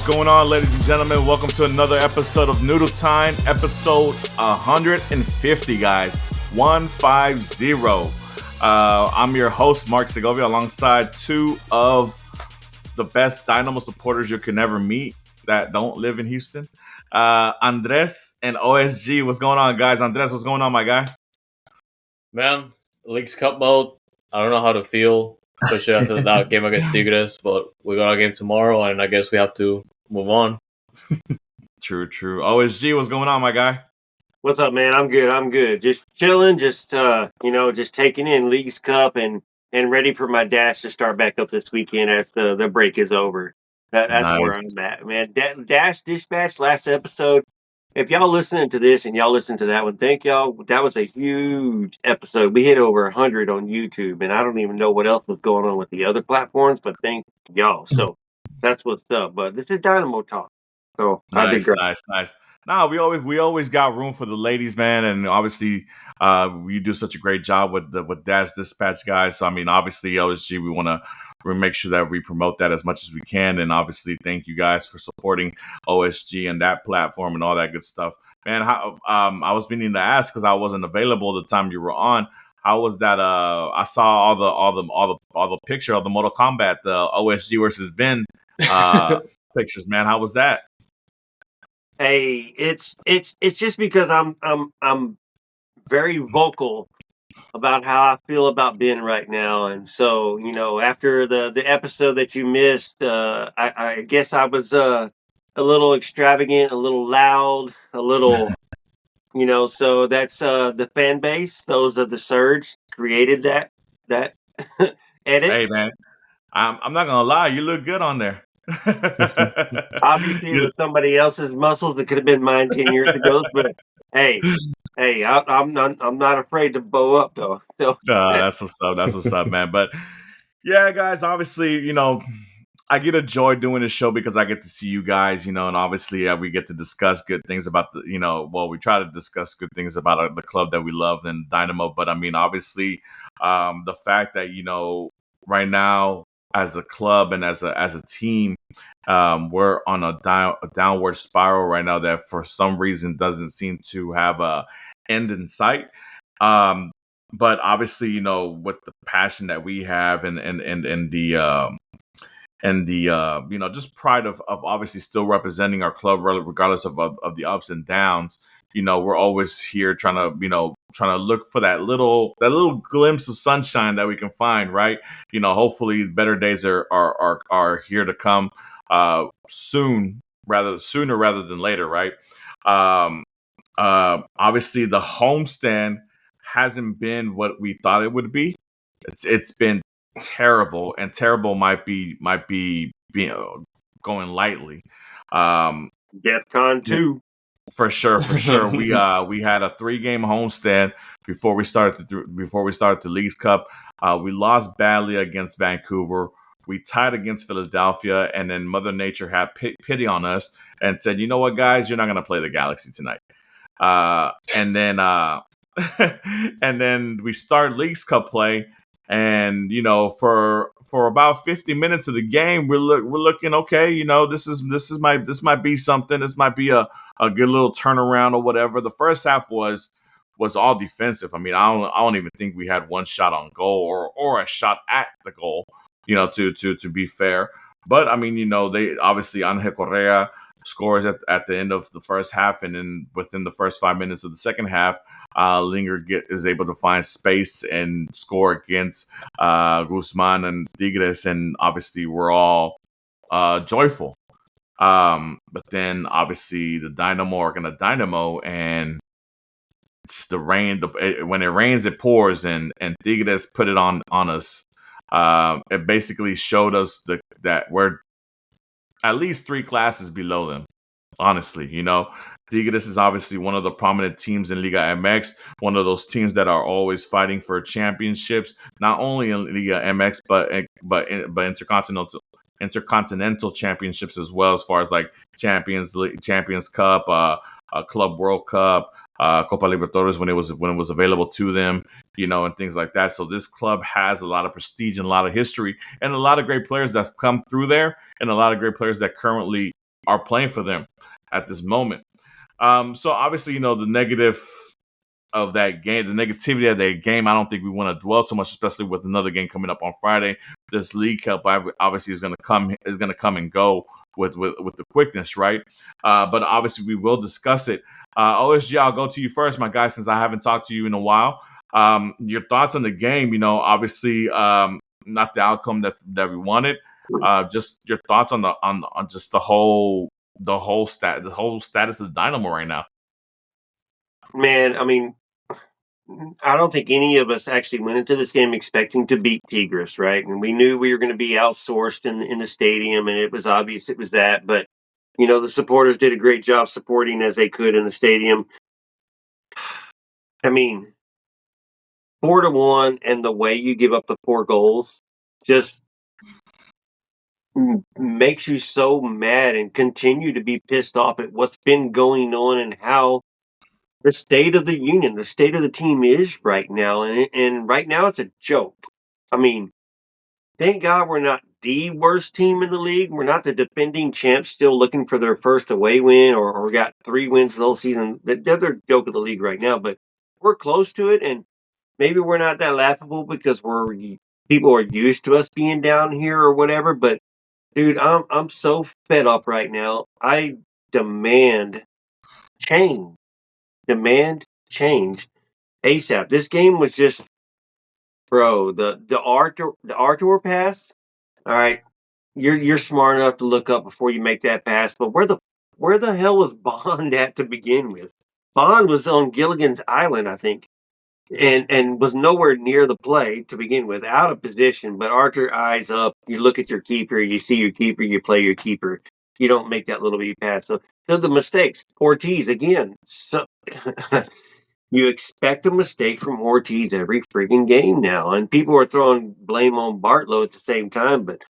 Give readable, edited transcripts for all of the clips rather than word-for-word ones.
going on, ladies and gentlemen? Welcome to another episode of Noodle Time, episode 150, guys. 150. I'm your host, Mark Segovia, alongside two of the best Dynamo supporters you can ever meet that don't live in Houston. Andres and OSG. What's going on, guys? Andres, what's going on, my guy? Man, Leagues Cup mode, I don't know how to feel, especially after that game against Tigres, but we got a game tomorrow, and I guess we have to move on. True. OSG, what's going on, my guy? What's up, man? I'm good. Just chilling, just taking in Leagues Cup and ready for my dash to start back up this weekend after the break is over. That's Nice. where I'm at, man. Dash Dispatch, last episode. If y'all listening to this and y'all listen to that one, thank y'all. That was a huge episode. We hit over 100 on YouTube, and I don't even know what else was going on with the other platforms, but thank y'all. So that's what's up. But this is Dynamo talk. So I digress. Nice. No, we always got room for the ladies, man, and obviously, you do such a great job with Dash Dispatch, guys. So I mean, obviously, OSG, we want to make sure that we promote that as much as we can, and obviously, thank you guys for supporting OSG and that platform and all that good stuff, man. How I was meaning to ask because I wasn't available the time you were on. How was that? I saw all the picture of the Mortal Kombat, the OSG versus Ben pictures, man. How was that? Hey, it's just because I'm very vocal about how I feel about Ben right now, and so after the episode that you missed, I guess I was a little extravagant, a little loud, a little So that's the fan base. Those are the Surge created that edit. Hey, man, I'm not gonna lie, you look good on there. Obviously, it was somebody else's muscles. It could have been mine 10 years ago. But hey, I'm not afraid to bow up though. So That's what's up, man. But yeah, guys, obviously, I get a joy doing this show because I get to see you guys, and obviously we get to discuss good things about we try to discuss good things about the club that we love and Dynamo. But I mean, obviously, the fact that right now, as a club and as a team, we're on a downward spiral right now that for some reason doesn't seem to have a end in sight. But obviously, with the passion that we have and the just pride of obviously still representing our club regardless of the ups and downs. We're always here trying to look for that little glimpse of sunshine that we can find, right? Hopefully better days are here to come sooner rather than later, right? Obviously the homestand hasn't been what we thought it would be. It's been terrible, and terrible might be going lightly. DEFCON 2. For sure. We had a 3-game homestand before we started the Leagues Cup. We lost badly against Vancouver. We tied against Philadelphia, and then Mother Nature had pity on us and said, "You know what, guys, you're not going to play the Galaxy tonight." And then and then we start Leagues Cup play. And for about 50 minutes of the game, we're looking okay. This might be something. This might be a good little turnaround or whatever. The first half was all defensive. I mean, I don't even think we had one shot on goal or a shot at the goal. To be fair, but I mean, they obviously Angel Correa scores at the end of the first half, and then within the first 5 minutes of the second half, Linger is able to find space and score against Guzman and Tigres, and obviously we're all joyful. But then obviously the Dynamo are going to Dynamo, and it's the rain. When it rains, it pours, and Tigres put it on us. It basically showed us that we're at least 3 classes below them. Honestly, Tigres is obviously one of the prominent teams in Liga MX, one of those teams that are always fighting for championships, not only in Liga MX but intercontinental championships as well, as far as like Champions League, Champions Cup, Club World Cup, Copa Libertadores when it was available to them, and things like that. So this club has a lot of prestige and a lot of history and a lot of great players that have come through there, and a lot of great players that currently are playing for them at this moment. So obviously, the negative of that game, the negativity of that game, I don't think we want to dwell so much, especially with another game coming up on Friday. This League Cup obviously is going to come and go with the quickness, right? But obviously we will discuss it. OSG, I'll go to you first, my guy, since I haven't talked to you in a while. Your thoughts on the game? Obviously, not the outcome that we wanted. Just your thoughts on just the whole status of the Dynamo right now. Man, I mean, I don't think any of us actually went into this game expecting to beat Tigres, right? And we knew we were going to be outsourced in the stadium, and it was obvious it was that. But the supporters did a great job supporting as they could in the stadium. I mean, 4-1, and the way you give up the 4 goals just makes you so mad and continue to be pissed off at what's been going on and how the state of the union, the state of the team is right now. And right now it's a joke. I mean, thank God we're not the worst team in the league. We're not the defending champs still looking for their first away win or got 3 wins the whole season. They're the joke of the league right now, but we're close to it. And maybe we're not that laughable because people are used to us being down here or whatever. But dude, I'm so fed up right now. I demand change. Demand change ASAP. This game was just, bro. The Arthur pass. All right, you're smart enough to look up before you make that pass. But where the hell was Bond at to begin with? Bond was on Gilligan's Island, I think, and was nowhere near the play to begin with, out of position. But Arthur eyes up. You look at your keeper. You see your keeper. You play your keeper. You don't make that little bitty pass. So the mistakes. Ortiz again. So. You expect a mistake from Ortiz every friggin' game now. And people are throwing blame on Bartlow at the same time. But,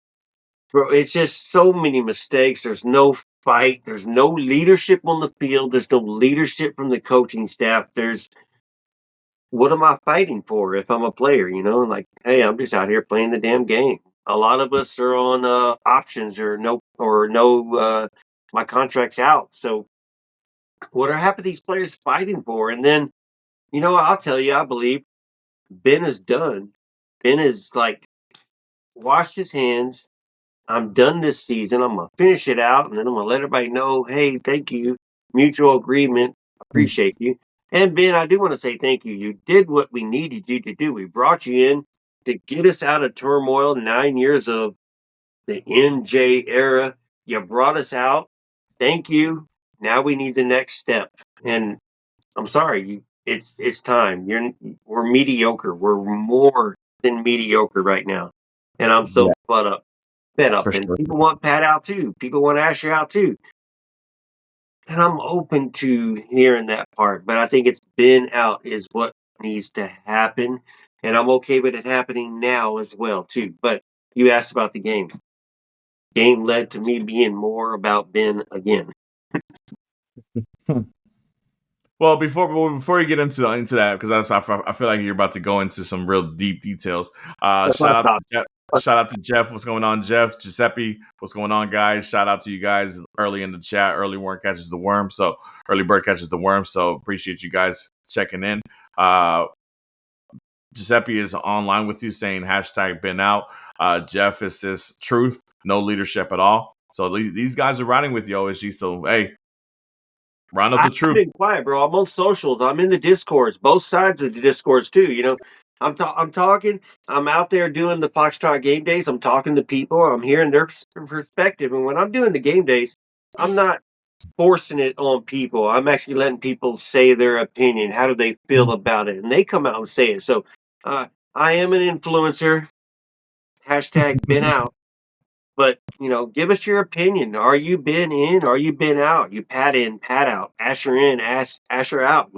bro, it's just so many mistakes. There's no fight. There's no leadership on the field. There's no leadership from the coaching staff. What am I fighting for if I'm a player? Like, hey, I'm just out here playing the damn game. A lot of us are on options or no, my contract's out. So what are half of these players fighting for? And then, I'll tell you, I believe Ben is done. Ben is washed his hands. I'm done this season. I'm going to finish it out, and then I'm going to let everybody know, hey, thank you. Mutual agreement. Appreciate you. And Ben, I do want to say thank you. You did what we needed you to do. We brought you in to get us out of turmoil, 9 years of the NJ era. You brought us out. Thank you. Now we need the next step. And I'm sorry, it's time. We're mediocre. We're more than mediocre right now, and I'm so fed up. And Sure. people want Pat out too. People want Asher out too, and I'm open to hearing that part. But I think it's been out is what needs to happen, and I'm okay with it happening now as well too. But you asked about the game. Game led to me being more about Ben again. Well, before you get into that, because I feel like you're about to go into some real deep details. Shout out to Jeff. What's going on, Jeff? Giuseppe, what's going on, guys? Shout out to you guys early in the chat. Early bird catches the worm. So appreciate you guys checking in. Giuseppe is online with you saying hashtag been out. Jeff is says truth, no leadership at all. So these guys are riding with you, OSG. So hey. Round up the truth. I've been quiet, bro. I'm on socials. I'm in the Discords, both sides of the Discords too. I'm talking. I'm out there doing the Foxtrot game days. I'm talking to people. I'm hearing their perspective. And when I'm doing the game days, I'm not forcing it on people. I'm actually letting people say their opinion. How do they feel about it? And they come out and say it. So I am an influencer. Hashtag been out. But, give us your opinion. Are you been in? Are you been out? You pat in, pat out. Asher in, Asher out.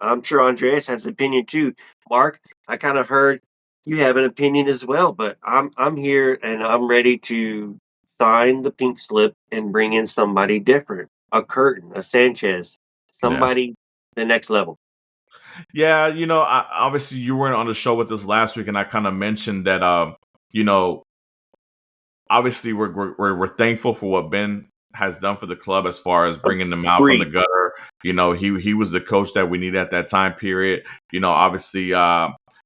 I'm sure Andreas has an opinion too. Mark, I kind of heard you have an opinion as well. But I'm here and I'm ready to sign the pink slip and bring in somebody different. A Curtin, a Sanchez, somebody the next level. Yeah, obviously you weren't on the show with us last week, and I kind of mentioned that, obviously we're thankful for what Ben has done for the club as far as bringing them out from the gutter. He was the coach that we needed at that time period. Obviously,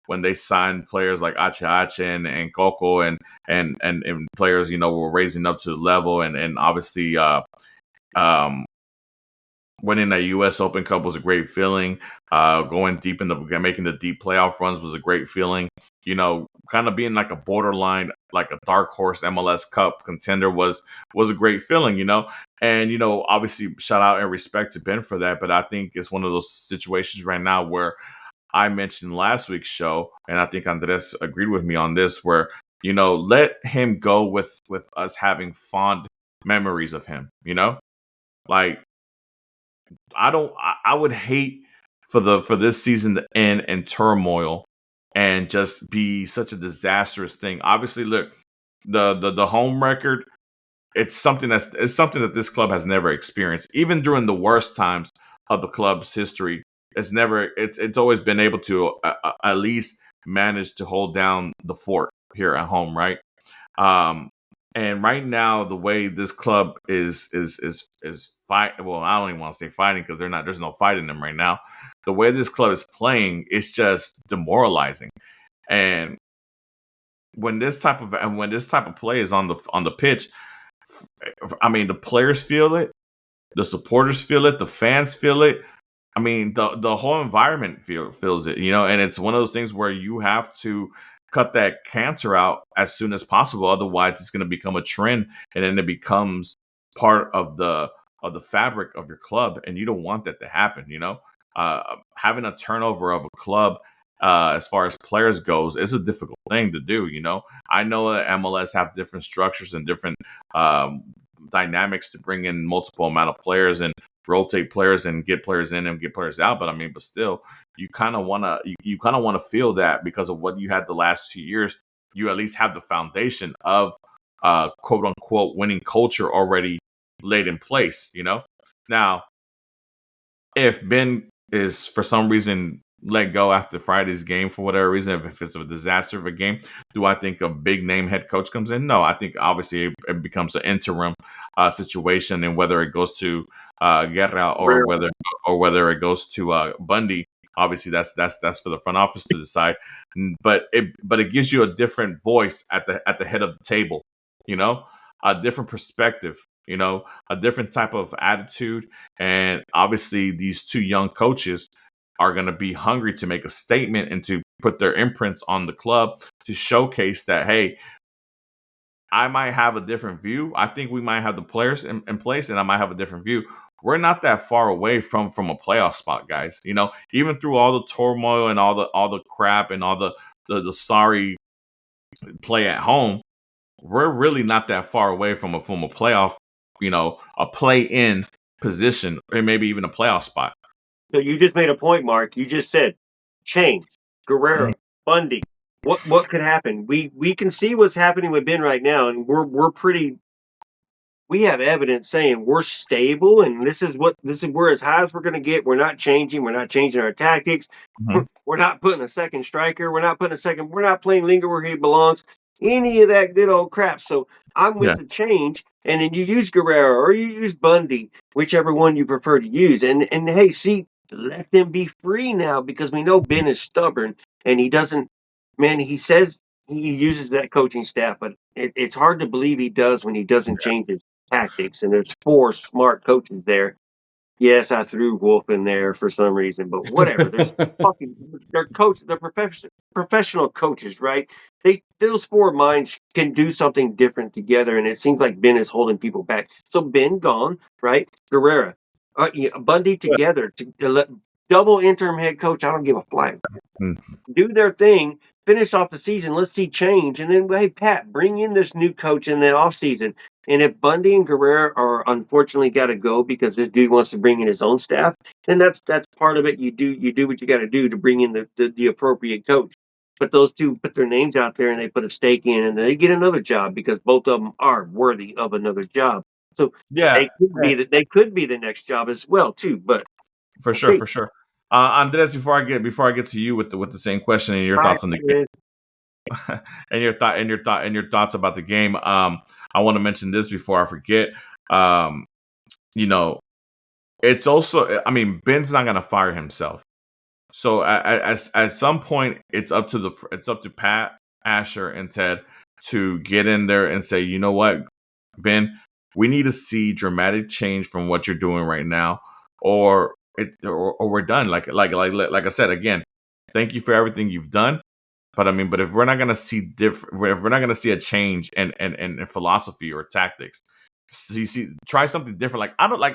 when they signed players like Ache and Coco and players, were raising up to the level, and obviously um, winning that U.S. Open Cup was a great feeling. Going deep making the deep playoff runs was a great feeling. Kind of being like a borderline, like a dark horse MLS Cup contender was a great feeling. And obviously shout out and respect to Ben for that. But I think it's one of those situations right now where I mentioned last week's show, and I think Andres agreed with me on this, where let him go with us having fond memories of him. Like I would hate for this season to end in turmoil and just be such a disastrous thing. Obviously, look, the home record, it's something that this club has never experienced. Even during the worst times of the club's history, it's always been able to at least manage to hold down the fort here at home, right? And right now, the way this club is fight. Well, I don't even want to say fighting because there's no fight in them right now. The way this club is playing is just demoralizing. And when this type of play is on the pitch, I mean, the players feel it, the supporters feel it, the fans feel it. I mean, the whole environment feels it, and it's one of those things where you have to cut that cancer out as soon as possible. Otherwise, it's going to become a trend, and then it becomes part of the fabric of your club, and you don't want that to happen. Having a turnover of a club, as far as players goes, is a difficult thing to do. I know that MLS have different structures and different dynamics to bring in multiple amount of players and rotate players and get players in and get players out. But still, you kind of want to feel that because of what you had the last 2 years. You at least have the foundation of quote unquote winning culture already laid in place. Now, if Ben is for some reason let go after Friday's game for whatever reason, if it's a disaster of a game, do I think a big name head coach comes in? No, I think obviously it becomes an interim situation, and whether it goes to Guerra or whether it goes to Bundy, obviously that's for the front office to decide. But it gives you a different voice at the head of the table, a different perspective, a different type of attitude, and obviously these two young coaches are going to be hungry to make a statement and to put their imprints on the club to showcase that, hey, I might have a different view. I think we might have the players in place, and I might have a different view. We're not that far away from a playoff spot, guys. Even through all the turmoil and all the crap and all the sorry play at home, we're really not that far away from a playoff, a play-in position, or maybe even a playoff spot. So you just made a point, Mark. You just said change, Guerrero, Bundy. What could happen? We can see what's happening with Ben right now, and we have evidence saying we're stable, and this is we're as high as we're going to get. We're not changing. We're not changing our tactics. Mm-hmm. We're not putting a second striker. We're not playing Linger where he belongs. Any of that good old crap. So I'm with the change, and then you use Guerrero or you use Bundy, whichever one you prefer to use. And hey, see, let them be free now, because we know Ben is stubborn and he doesn't. Man, he says he uses that coaching staff, but it's hard to believe he does when he doesn't change his tactics. And there's 4 smart coaches there. Yes, I threw Wolf in there for some reason, but whatever. They're coaches. They're professional coaches, right? Those 4 minds can do something different together, and it seems like Ben is holding people back. So Ben gone, right? Guerrera, Bundy together, double interim head coach. I don't give a flying. Do their thing. Finish off the season. Let's see change, and then hey, Pat, bring in this new coach in the offseason. And if Bundy and Guerrero are unfortunately got to go because this dude wants to bring in his own staff, then that's part of it. You do what you got to do to bring in the appropriate coach. But those two put their names out there and they put a stake in, and they get another job because both of them are worthy of another job. So they could be the next job as well too. But for sure. Andres, before I get to you with the same question and your thoughts on the game, and your thoughts about the game, I want to mention this before I forget. you know, it's also, I mean, Ben's not gonna fire himself. So at some point, it's up to Pat, Asher, and Ted to get in there and say, you know what, Ben, we need to see dramatic change from what you're doing right now, or we're done. Like I said again, thank you for everything you've done. But I mean, but if we're not gonna see if we're not gonna see a change in philosophy or tactics, you see, try something different. Like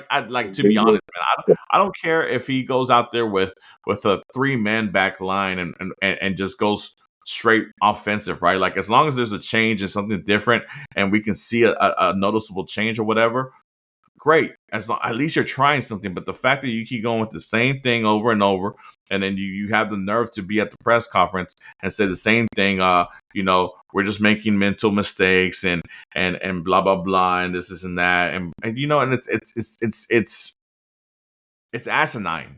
I'd like to be honest, man. I don't care if he goes out there with a 3-man back line and just goes straight offensive, right? Like as long as there's a change and something different, and we can see a noticeable change or whatever, great. At least you're trying something. But the fact that you keep going with the same thing over and over, and then you have the nerve to be at the press conference and say the same thing, we're just making mental mistakes and blah blah blah and this and that, and and it's asinine,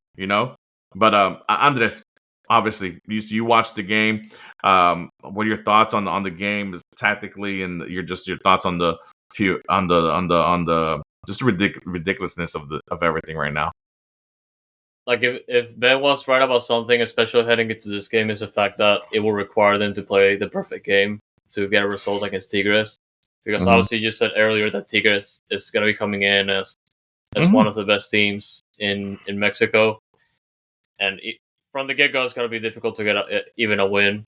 But Andres, obviously you watched the game. What are your thoughts on the game tactically, and your thoughts on the just ridiculousness of everything right now? Like if Ben was right about something, especially heading into this game, is the fact that it will require them to play the perfect game to get a result against Tigres. Because obviously you said earlier that Tigres is going to be coming in as one of the best teams in Mexico, and from the get go, it's going to be difficult to get even a win.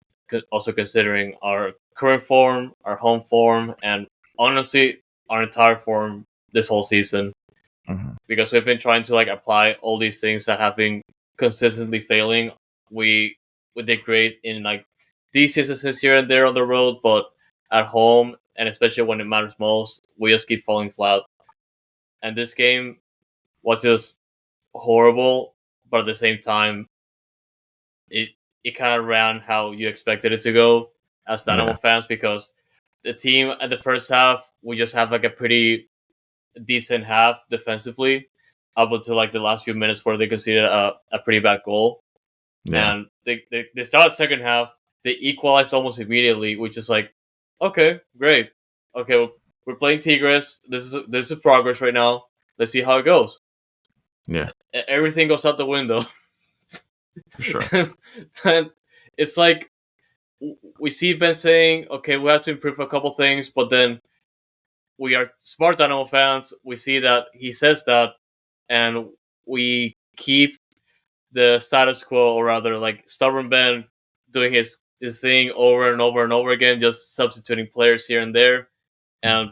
Also considering our current form, our home form, and honestly our entire form this whole season. Because we've been trying to apply all these things that have been consistently failing. We did great in these instances here and there on the road, but at home, and especially when it matters most, we just keep falling flat. And this game was just horrible, but at the same time, it kind of ran how you expected it to go as Dynamo fans, because the team at the first half, we just have a pretty decent half defensively up until the last few minutes where they conceded a pretty bad goal. And they started the second half, they equalized almost immediately, which is okay, great. Okay, we're playing Tigres. This is progress right now. Let's see how it goes. Yeah. Everything goes out the window. For sure. And it's we see Ben saying, okay, we have to improve a couple things, but then we are smart Dynamo fans. We see that he says that, and we keep the status quo, or rather, stubborn Ben doing his thing over and over and over again, just substituting players here and there, and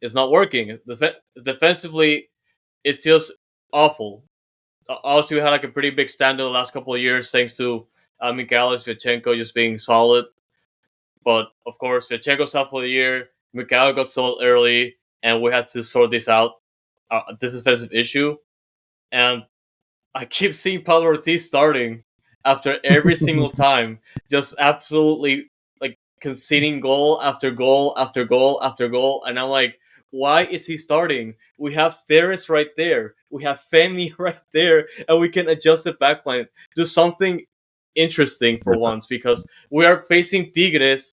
it's not working. Defensively, it's just awful. Also, we had a pretty big stand in the last couple of years, thanks to Mikhailovich, Vyachenko just being solid. But of course, Vyachenko's out for the year. Mikhail got sold early, and we had to sort this out, this defensive issue. And I keep seeing Pablo Ortiz starting after every single time, just absolutely conceding goal after goal after goal after goal. And I'm why is he starting? We have Steres right there. We have Femi right there, and we can adjust the backline. Do something interesting for once, because we are facing Tigres.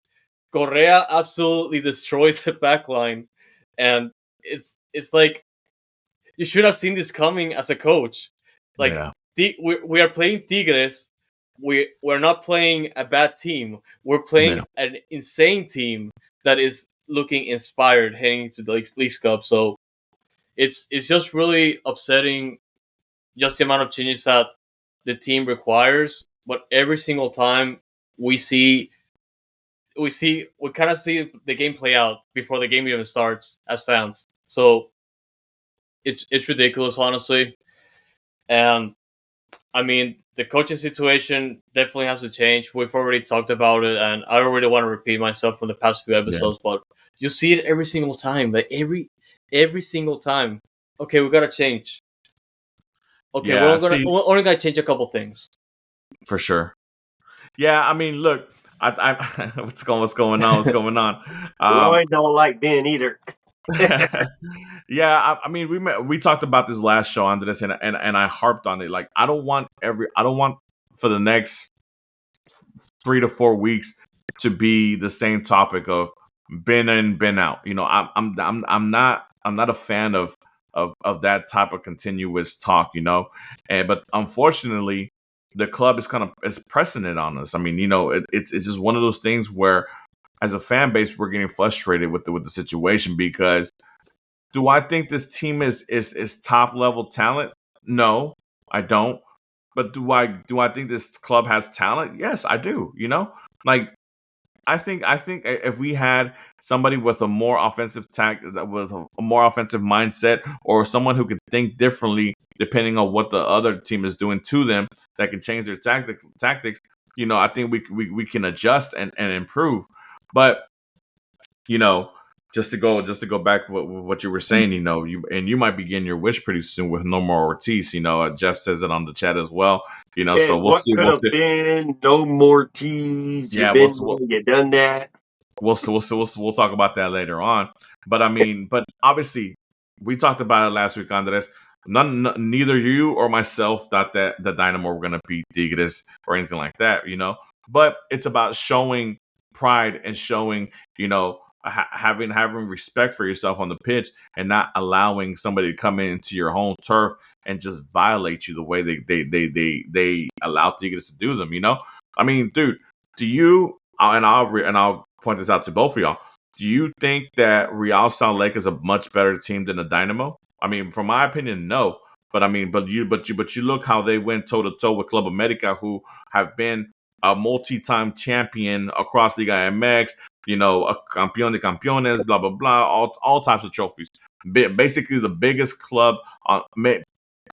Correa absolutely destroyed the backline, and it's you should have seen this coming as a coach. We are playing Tigres. We're not playing a bad team. We're playing an insane team that is looking inspired heading into the Leagues Cup. So it's just really upsetting, just the amount of changes that the team requires. But every single time we kind of see the game play out before the game even starts as fans. So it's ridiculous, honestly. And I mean, the coaching situation definitely has to change. We've already talked about it, and I don't really want to repeat myself from the past few episodes, but you see it every single time. Every single time. Okay, we gotta change. Okay, we're only gonna change a couple things. For sure. Yeah, I mean, look, I what's going on? Roy don't like Ben either. Yeah, I mean, we talked about this last show, Andres, and I harped on it. I don't want for the next 3 to 4 weeks to be the same topic of Ben in, Ben out. I'm not not a fan of that type of continuous talk, but unfortunately, the club is pressing it on us. I mean, it's just one of those things where, as a fan base, we're getting frustrated with the situation because do I think this team is top level talent? No, I don't. But do I think this club has talent? Yes, I do. Like I think if we had somebody with a more offensive with a more offensive mindset, or someone who could think differently depending on what the other team is doing to them, that can change their tactics. I think we can adjust and improve. But you know, just to go back to what you were saying, you might be getting your wish pretty soon with no more Ortiz. Jeff says it on the chat as well. So And we'll what see. could We'll have see. been? No more teas. Yeah, You've we'll been see. there, you done that. We'll talk about that later on. But I mean, but obviously, we talked about it last week, Andres. Neither you or myself thought that the Dynamo were going to beat Tigres or anything like that, But it's about showing pride and showing, having respect for yourself on the pitch, and not allowing somebody to come into your home turf and just violate you the way they allow Tigres to do them. I mean, dude, do you? And I'll point this out to both of y'all. Do you think that Real Salt Lake is a much better team than the Dynamo? I mean, from my opinion, no. But I mean, but you look how they went toe to toe with Club America, who have been a multi-time champion across Liga MX. A campeón de campeones, blah blah blah, all types of trophies. Basically, the biggest club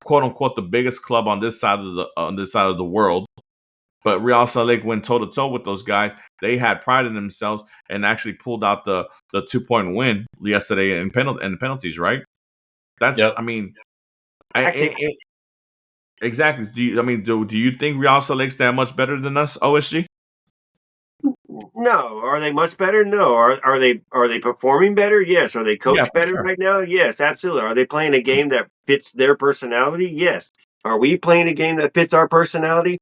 quote unquote, the biggest club on this side of the world. But Real Salt Lake went toe to toe with those guys. They had pride in themselves and actually pulled out the 2-point win yesterday in penalties. Right? Yep. I mean, Actually, exactly. Do you think Real Salt Lake's that much better than us, OSG? no. Are they much better? No. Are they performing better? Yes. Are they Yeah, coached for better sure. right now? Yes, absolutely. Are they playing a game that fits their personality? Yes. Are we playing a game that fits our personality?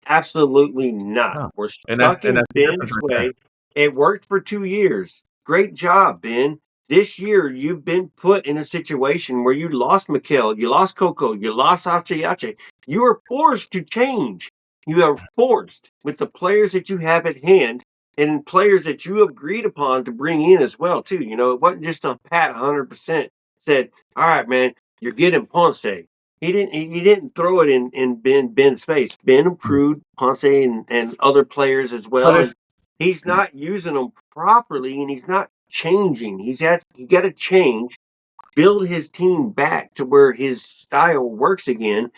Absolutely not. No. We're And that's stuck and in that's the difference Ben's right there. way. It worked for 2 years. Great job, Ben. This year, you've been put in a situation where you lost Mikel, you lost Coco, you lost Ache. You are forced to change. You are forced with the players that you have at hand and players that you agreed upon to bring in as well, too. It wasn't just a pat 100% said, all right, man, you're getting Ponce. He didn't throw it in Ben's face. Ben improved Ponce and other players as But well, it's and he's not using them properly, and he's not changing. He got to change, build his team back to where his style works again,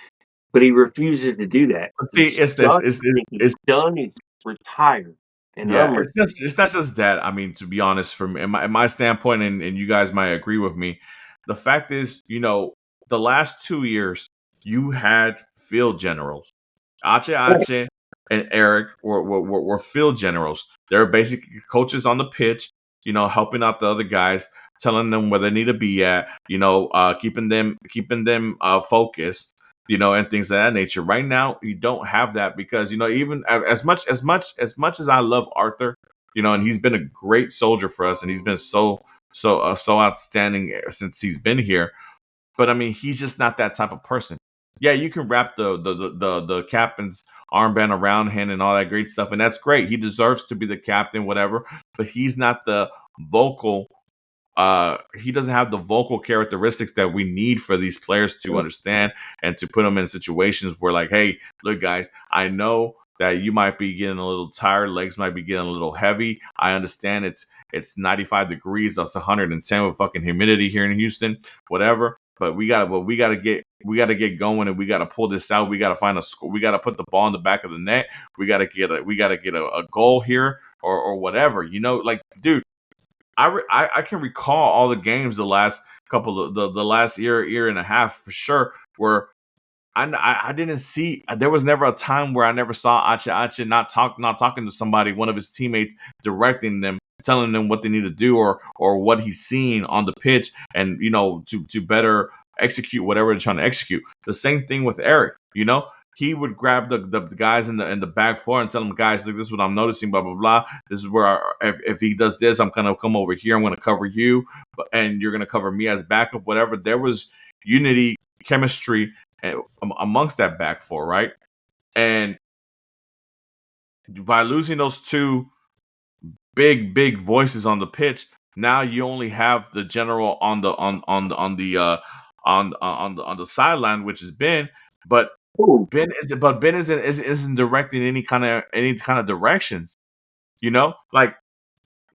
but he refuses to do that. see, He's it's this. stuck. I think he's It's done. He's retired, and Yeah, I'm it's not just that. I mean, to be honest, from in my standpoint, and you guys might agree with me, the fact is, the last 2 years you had field generals, Ache and Eric were field generals. They're basically coaches on the pitch, helping out the other guys, telling them where they need to be at, keeping them focused, and things of that nature. Right now, you don't have that because even as much as I love Arthur, and he's been a great soldier for us, and he's been so outstanding since he's been here. But I mean, he's just not that type of person. Yeah, you can wrap the captain's armband around him and all that great stuff, and that's great. He deserves to be the captain, whatever. But he's not the vocal. He doesn't have the vocal characteristics that we need for these players to understand and to put them in situations where, like, hey, look, guys, I know that you might be getting a little tired, legs might be getting a little heavy. I understand it's 95 degrees, that's 110 with fucking humidity here in Houston, whatever. But we gotta get going, and we gotta pull this out. We gotta find a score. We gotta put the ball in the back of the net. We gotta get a goal here or whatever. Like, dude. I can recall all the games the last couple of the last year and a half for sure where I didn't see, there was never a time where I never saw Ache not talking to somebody, one of his teammates, directing them, telling them what they need to do or what he's seeing on the pitch, and to better execute whatever they're trying to execute. The same thing with Eric. he would grab the guys in the back four and tell them, guys, look, this is what I'm noticing, blah blah blah. This is where if he does this, I'm gonna come over here. I'm gonna cover you, and you're gonna cover me as backup. Whatever. There was unity, chemistry amongst that back four, right? And by losing those two big voices on the pitch, now you only have the general on the sideline, which is Ben, but Ben isn't directing any kind of directions. You know, like,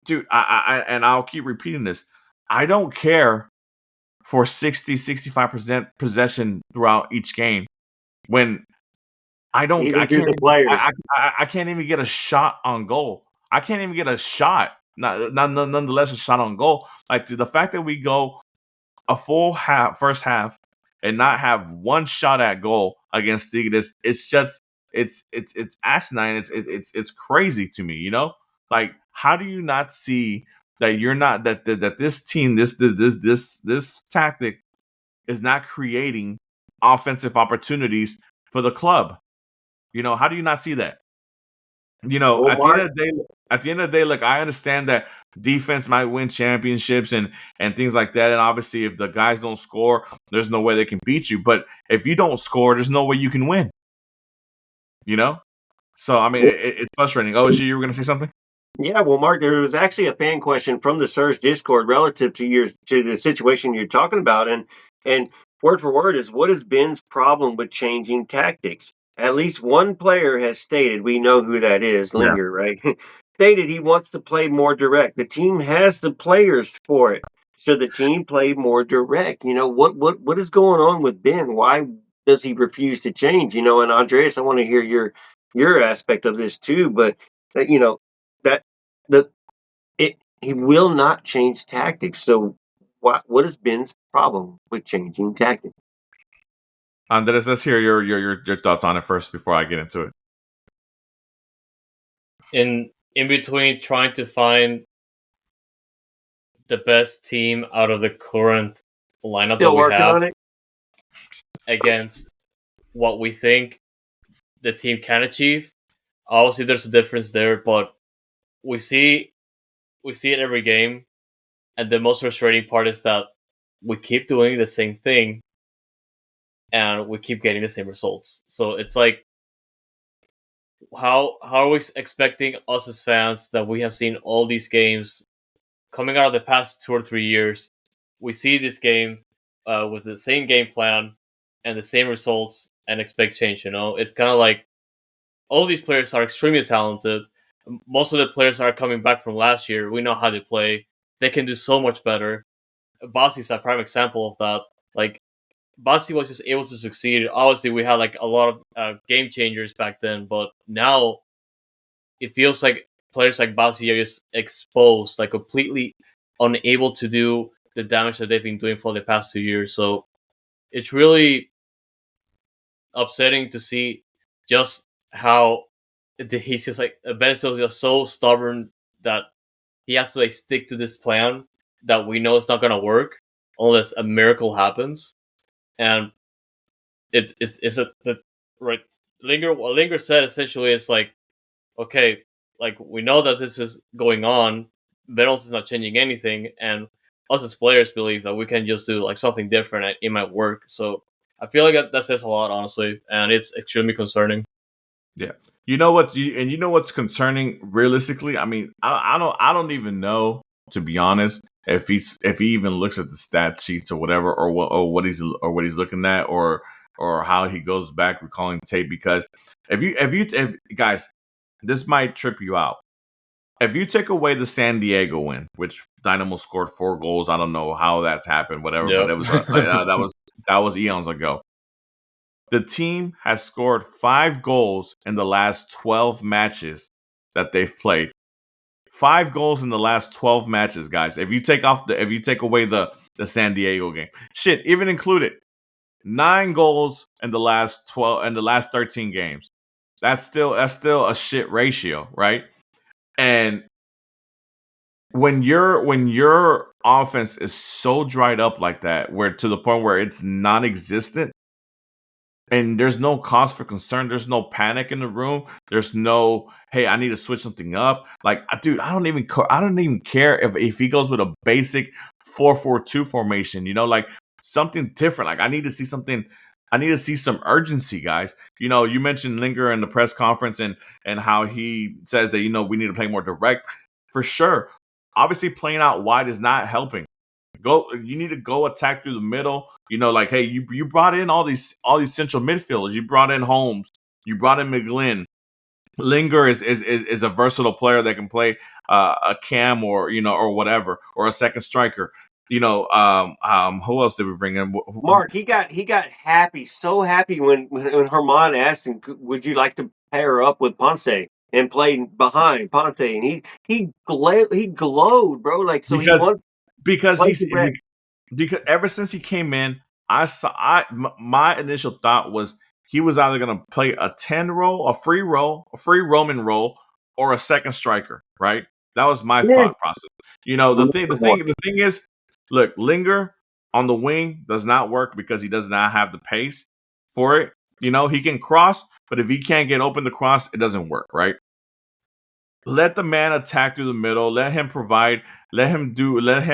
dude, and I'll keep repeating this. I don't care for 60-65% possession throughout each game when I can't even get a shot on goal. I can't even get a shot. Nonetheless, a shot on goal. Like, the fact that we go a full first half and not have one shot at goal against Tigres, it's just it's asinine. It's crazy to me. You know, like, how do you not see that you're not that this team, this tactic is not creating offensive opportunities for the club? You know, how do you not see that? You know, Well, at the end of the day, look, I understand that defense might win championships and things like that. And obviously, if the guys don't score, there's no way they can beat you. But if you don't score, there's no way you can win. You know? So, I mean, it's frustrating. Oh, you were going to say something? Yeah, well, Mark, there was actually a fan question from the Surge Discord relative to the situation you're talking about, and word for word is, what is Ben's problem with changing tactics? At least one player has stated, we know who that is, Yeah. Linger, right? Stated he wants to play more direct. The team has the players for it, so the team play more direct. You know, what is going on with Ben? Why does he refuse to change? You know, and Andreas, I want to hear your aspect of this too, but you know that the he will not change tactics. So what is Ben's problem with changing tactics? Andres, let's hear your thoughts on it first before I get into it. In between trying to find the best team out of the current lineup Still that we working have on it. against what we think the team can achieve. Obviously, there's a difference there, but we see it every game, and the most frustrating part is that we keep doing the same thing, and we keep getting the same results. So it's like, how are we expecting us as fans that we have seen all these games coming out of the past 2 or 3 years? We see this game with the same game plan and the same results and expect change. You know, it's kind of like all these players are extremely talented. Most of the players are coming back from last year. We know how they play. They can do so much better. Basi's a prime example of that. Like, Basi was just able to succeed. Obviously, we had like a lot of game changers back then, but now it feels like players like Basi are just exposed, like completely unable to do the damage that they've been doing for the past 2 years. So it's really upsetting to see just how he's just like Benito is just so stubborn that he has to like stick to this plan that we know it's not gonna work unless a miracle happens. And it's the right Linger. What Linger said essentially is like, okay, like, we know that this is going on, Beatles is not changing anything, and us as players believe that we can just do like something different and it might work. So I feel like that says a lot, honestly, and it's extremely concerning. Yeah. You know what's concerning realistically? I mean, I don't even know, to be honest, if he even looks at the stat sheets or whatever, or what he's looking at, or how he goes back recalling tape. Because if guys, this might trip you out. If you take away the San Diego win, which Dynamo scored 4 goals, I don't know how that happened, whatever, but Yep. it was that was eons ago. The team has scored 5 goals in the last 12 matches that they've played. 5 goals in the last 12 matches, guys. If you take away the San Diego game, shit, even included 9 goals in the last 13 games. That's still a shit ratio, right? And when your offense is so dried up like that, where to the point where it's non-existent, and there's no cause for concern. There's no panic in the room. There's no, hey, I need to switch something up. Like, dude, I don't even care if he goes with a basic 4-4-2 formation. Like something different. Like I need to see something. I need to see some urgency, guys. You mentioned Linger in the press conference and how he says that we need to play more direct. For sure, obviously playing out wide is not helping. You need to go attack through the middle. Like, hey, you brought in all these central midfielders. You brought in Holmes. You brought in McGlynn. Linger is a versatile player that can play a cam or whatever, or a second striker. Who else did we bring in? Mark, he got happy, so happy when Herman asked him, "Would you like to pair up with Ponce and play behind Ponce?" And he glowed, bro. Like so because ever since he came in, my initial thought was he was either going to play a 10 role, a free roaming role, or a second striker, right? That was my thought process. The thing is, look, Linger on the wing does not work because he does not have the pace for it. He can cross, but if he can't get open to cross, it doesn't work, right? Let the man attack through the middle. Let him provide. Let him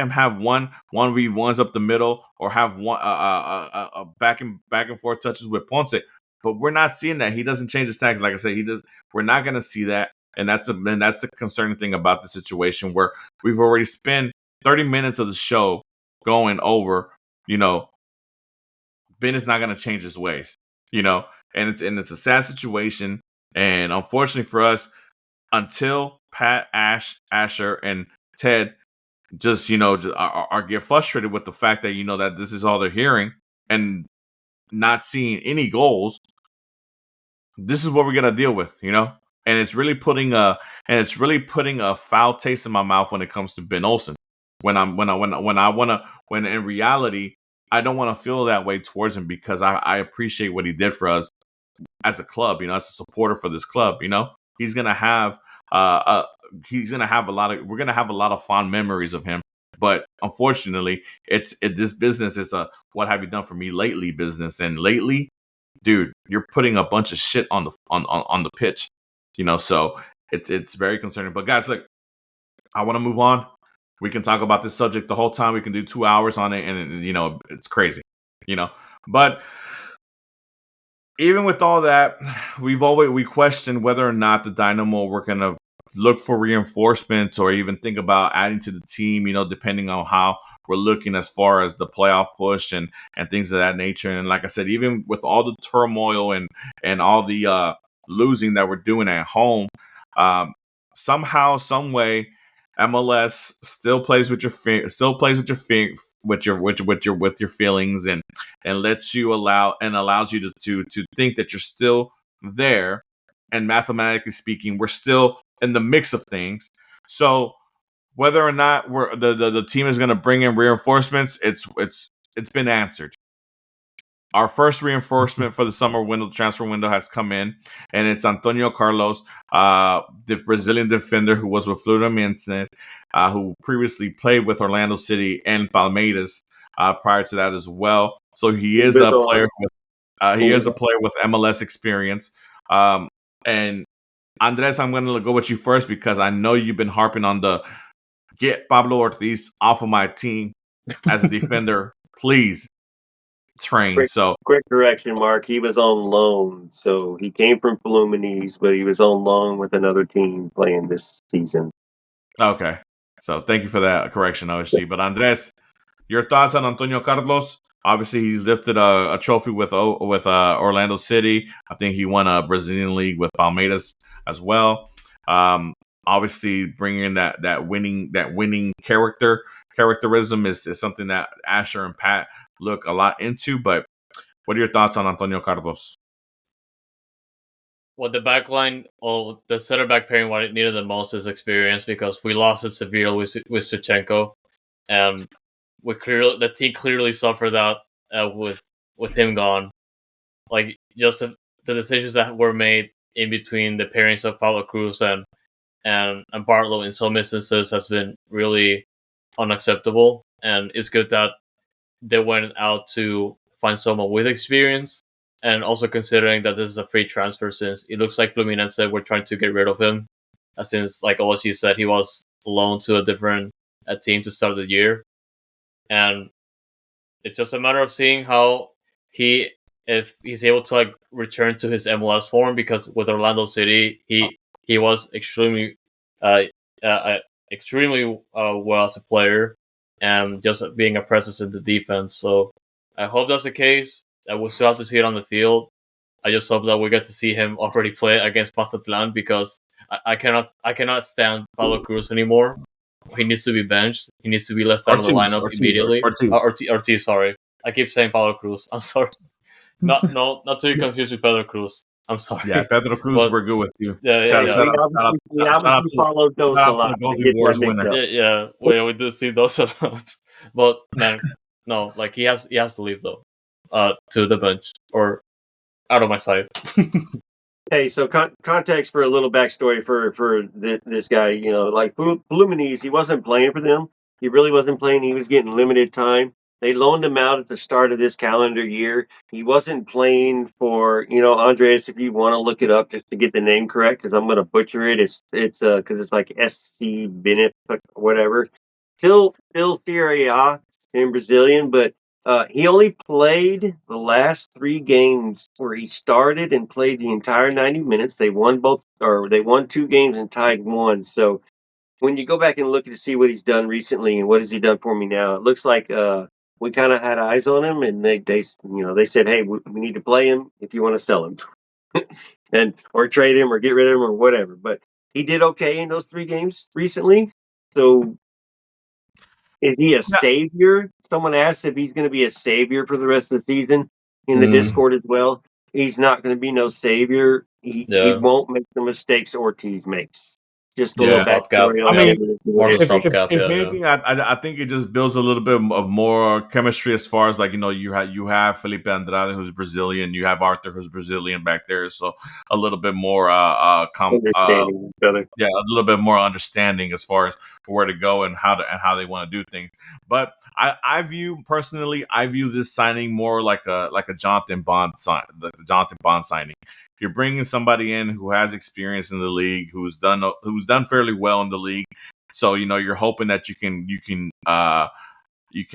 have 1v1s up the middle, or have one back and forth touches with Ponce. But we're not seeing that. He doesn't change his tactics. Like I said, he does. We're not going to see that, and that's the concerning thing about the situation, where we've already spent 30 minutes of the show going over. Ben is not going to change his ways. And it's a sad situation, and unfortunately for us, until Pat, Asher, and Ted just are get frustrated with the fact that that this is all they're hearing and not seeing any goals. This is what we're gonna deal with, and it's really putting a foul taste in my mouth when it comes to Ben Olsen. When in reality I don't want to feel that way towards him, because I appreciate what he did for us as a club, as a supporter for this club. He's gonna have we're gonna have a lot of fond memories of him. But unfortunately, this business is a what have you done for me lately business, and lately, dude, you're putting a bunch of shit on the pitch, so it's very concerning. But guys, look, I want to move on. We can talk about this subject the whole time. We can do 2 hours on it, and it's crazy, but even with all that, we questioned whether or not the Dynamo were going to look for reinforcements or even think about adding to the team, depending on how we're looking as far as the playoff push and things of that nature. And like I said, even with all the turmoil and all the losing that we're doing at home, somehow, some way, MLS still plays with your feelings and allows you to think that you're still there, and mathematically speaking, we're still in the mix of things. So whether or not the team is going to bring in reinforcements, it's been answered. Our first reinforcement for the summer transfer window has come in, and it's Antônio Carlos, the Brazilian defender who was with Fluminense, who previously played with Orlando City and Palmeiras prior to that as well. So he is a player with MLS experience. And Andres, I'm going to go with you first because I know you've been harping on the get Pablo Ortiz off of my team as a defender, please. Train. Quick correction, Mark. He was on loan, so he came from Fluminense, but he was on loan with another team playing this season. Okay, so thank you for that correction, OSG. But Andres, your thoughts on Antônio Carlos? Obviously, he's lifted a trophy with Orlando City. I think he won a Brazilian league with Palmeiras as well. Obviously, bringing that winning characterism is something that Asher and Pat look a lot into. But what are your thoughts on Antônio Carlos? Well, the back line, the center back pairing, what it needed the most is experience, because we lost it severely with Shevchenko, and the team clearly suffered that with him gone. Like, just the decisions that were made in between the pairings of Paulo Cruz and Bartlow in some instances has been really unacceptable, and it's good that they went out to find someone with experience And also considering that this is a free transfer, since it looks like Fluminense were trying to get rid of him, since like OSU said he was loaned to a different team to start the year, and it's just a matter of seeing how if he's able to like return to his MLS form, because with Orlando City he was extremely uh, extremely well as a player and just being a presence in the defense. So I hope that's the case. I will still have to see it on the field. I just hope that we get to see him already play against Mazatlan, because I cannot stand Paulo Cruz anymore. He needs to be benched. He needs to be left out of the lineup immediately. Ortiz, sorry. I keep saying Paulo Cruz. I'm sorry. Not to be confused with Pedro Cruz. I'm sorry. Yeah, Pedro Cruz, we're good with you. Yeah. We obviously follow those a lot. The Golden Wars winner. Yeah. We do see those a lot. But man, no, like he has to leave though. To the bench or out of my sight. Hey, so context for a little backstory for this guy. You know, like Fluminense, he wasn't playing for them. He really wasn't playing. He was getting limited time. They loaned him out at the start of this calendar year. He wasn't playing for, Andres, if you want to look it up just to get the name correct, because I'm going to butcher it. It's because it's like SC Bennett, whatever. Still Serie A in Brazilian, but he only played the last 3 games where he started and played the entire 90 minutes. They won 2 games and tied 1. So when you go back and look to see what he's done recently and what has he done for me now, it looks like we kind of had eyes on him, and they said, hey, we need to play him if you want to sell him, or trade him or get rid of him or whatever. But he did okay in those 3 games recently. So is he a savior? Someone asked if he's going to be a savior for the rest of the season in the Discord as well. He's not going to be no savior. He won't make the mistakes Ortiz makes. Just a little backstory. If anything, I think it just builds a little bit of more chemistry as far as like, you have Felipe Andrade, who's Brazilian, you have Arthur, who's Brazilian back there, so a little bit more a little bit more understanding as far as where to go and how they want to do things. But I view this signing more like a Jonathan Bond signing. You're bringing somebody in who has experience in the league, who's done fairly well in the league. So you're hoping that you can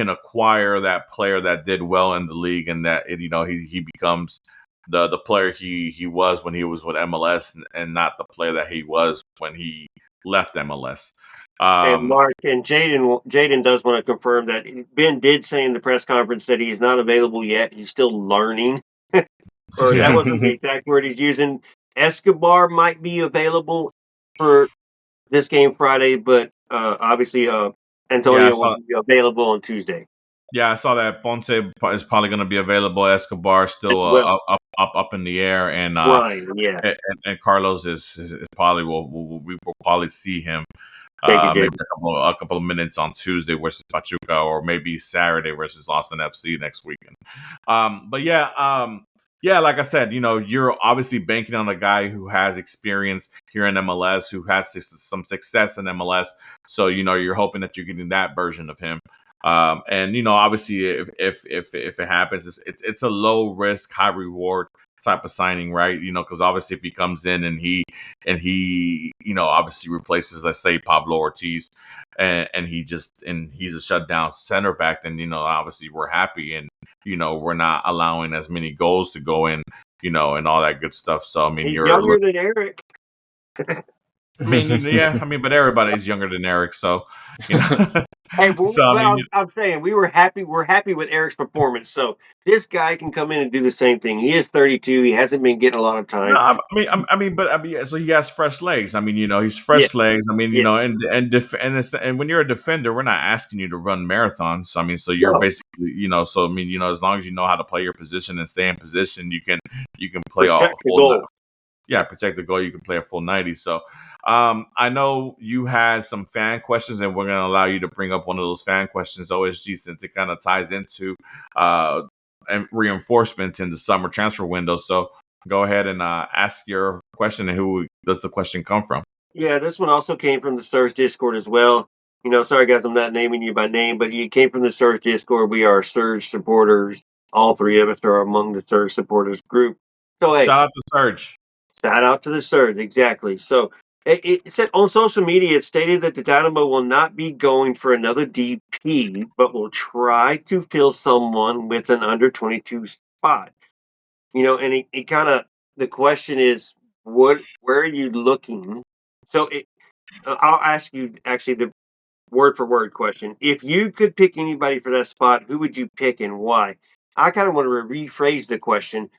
acquire that player that did well in the league, and that he becomes the player he was when he was with MLS, and not the player that he was when he left MLS. And Mark and Jaden does want to confirm that Ben did say in the press conference that he's not available yet. He's still learning. Or that wasn't the exact word he's using. Escobar might be available for this game Friday, but obviously Antonio will be available on Tuesday. Yeah, I saw that Ponce is probably going to be available. Escobar still up in the air, and and Carlos is probably we will probably see him maybe a couple of minutes on Tuesday versus Pachuca, or maybe Saturday versus Austin FC next weekend. But yeah, like I said, you're obviously banking on a guy who has experience here in MLS, who has some success in MLS. So, you're hoping that you're getting that version of him. And obviously, if it happens, it's a low risk, high reward type of signing, right? Because obviously, if he comes in and he obviously replaces, let's say, Pablo Ortiz, and he's a shutdown center back, then obviously we're happy, and we're not allowing as many goals to go in, and all that good stuff. So I mean, you're younger than Eric. But everybody's younger than Eric, so Hey, I'm saying we're happy with Eric's performance. So this guy can come in and do the same thing. He is 32. He hasn't been getting a lot of time. No, so he has fresh legs. I mean, he's fresh legs. I mean, and when you're a defender, we're not asking you to run marathons. I mean, so you're basically, as long as you know how to play your position and stay in position, you can play all full. Yeah, protect the goal. You can play a full 90. So, I know you had some fan questions, and we're going to allow you to bring up one of those fan questions, OSG, since it kind of ties into and reinforcements in the summer transfer window. So go ahead and ask your question, and who does the question come from? Yeah, this one also came from the Surge Discord as well. Sorry guys, I'm not naming you by name, but you came from the Surge Discord. We are Surge supporters all three of us are among the Surge supporters group. So hey, Shout out to Surge. shout out to the Surge, exactly. So it said on social media, it stated that the Dynamo will not be going for another DP, but will try to fill someone with an under 22 spot. And it kind of, the question is, where are you looking? So I'll ask you actually the word for word question. If you could pick anybody for that spot, who would you pick and why? I kind of want to rephrase the question.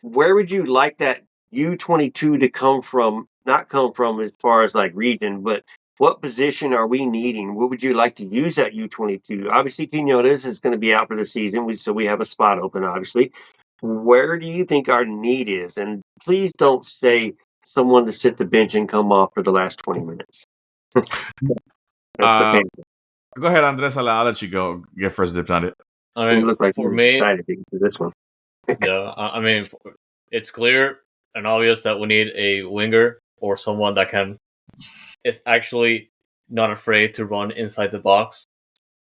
Where would you like that U22 to come from? Not come from as far as like region, but what position are we needing? What would you like to use that U22? Obviously, Quinones is going to be out for the season, so we have a spot open, obviously. Where do you think our need is? And please don't say someone to sit the bench and come off for the last 20 minutes. That's a pain. Go ahead, Andres. I'll let you go. Get first dibs on it. I mean, Look like for me, excited for this one. yeah, I mean, it's clear and obvious that we need a winger or someone that is actually not afraid to run inside the box,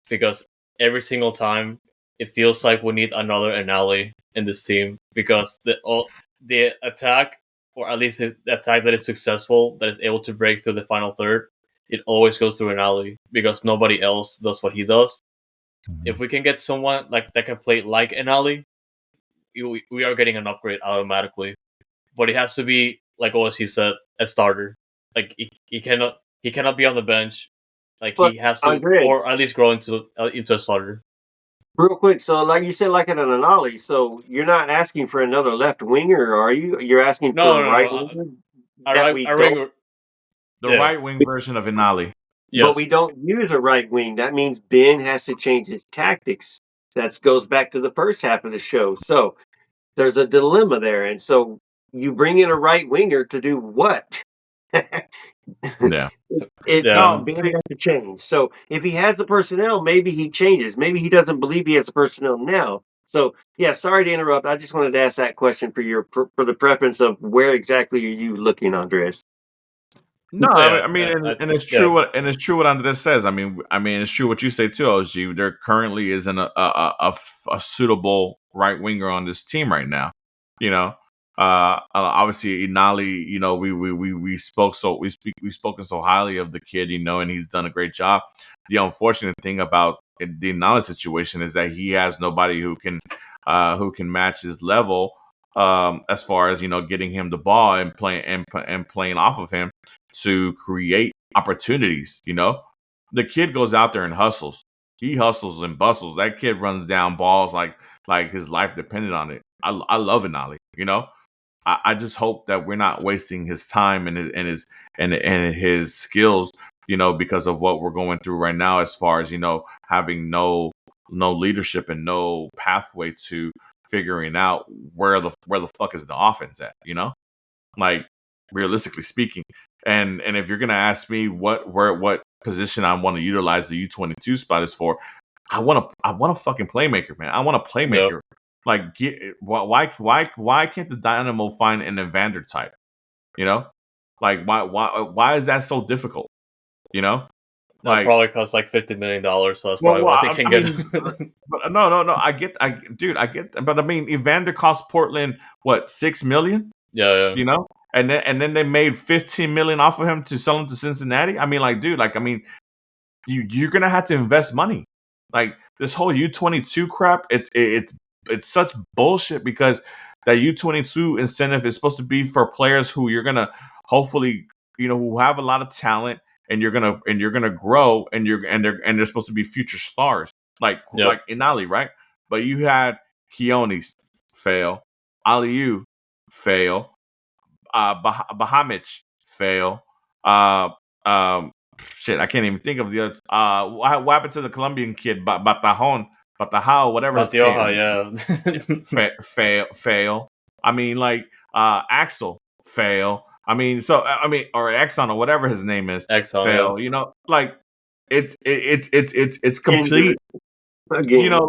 because every single time it feels like we need another Anali in this team, because the attack, or at least the attack that is successful, that is able to break through the final third, it always goes through Anali because nobody else does what he does. If we can get someone like that can play like Anali, we are getting an upgrade automatically. But it has to be, like always he said, a starter. Like he cannot be on the bench. Like But he has to, Andres, or at least grow into a starter. real quick, so like you said, like an Anali, so you're not asking for another left winger, are you? You're asking for a right winger The right wing version of Inali. Yes. But we don't use a right wing. That means Ben has to change his tactics. That goes back to the first half of the show. So there's a dilemma there. And so you bring in a right winger to do what? Yeah. Ben has to change. So if he has the personnel, maybe he changes. Maybe he doesn't believe he has the personnel now. So yeah, sorry to interrupt. I just wanted to ask that question for the preference of where exactly are you looking, Andres? No, I mean, it's true what Andres says. I mean, it's true what you say too, OG. There currently isn't a suitable right winger on this team right now. Obviously Inali. We've spoken so highly of the kid. And he's done a great job. The unfortunate thing about the Inali situation is that he has nobody who can match his level. As far as getting him the ball and playing off of him to create opportunities. The kid goes out there and hustles. He hustles and bustles. That kid runs down balls like his life depended on it. I love Inali. I just hope that we're not wasting his time and his skills. Because of what we're going through right now, as far as having no leadership and no pathway to figuring out where the fuck is the offense at. Like, realistically speaking. And if you're gonna ask me what position I want to utilize the U22 spot is for, I want a fucking playmaker, man. I want a playmaker. Yep. Like, why can't the Dynamo find an Evander type? Like, why is that so difficult? Like, probably costs like $50 million, so that's probably what they can get. No. I get, but I mean, Evander cost Portland what, $6 million? Yeah. And then they made $15 million off of him to sell him to Cincinnati. I mean, like, dude, you're gonna have to invest money. Like, this whole U22 crap, it's such bullshit, because that U22 incentive is supposed to be for players who you're gonna hopefully, who have a lot of talent, and you're gonna grow, and they're supposed to be future stars, like Inali, right? But you had Keonis fail, Aliu fail, Bahamich fail. Shit, I can't even think of the other. What happened to the Colombian kid, Batahao, whatever his name? Fail. I mean, like, Axel fail. I mean, or Exxon, or whatever his name is, Exxon, fail. Yeah. Like, it's complete. Again. I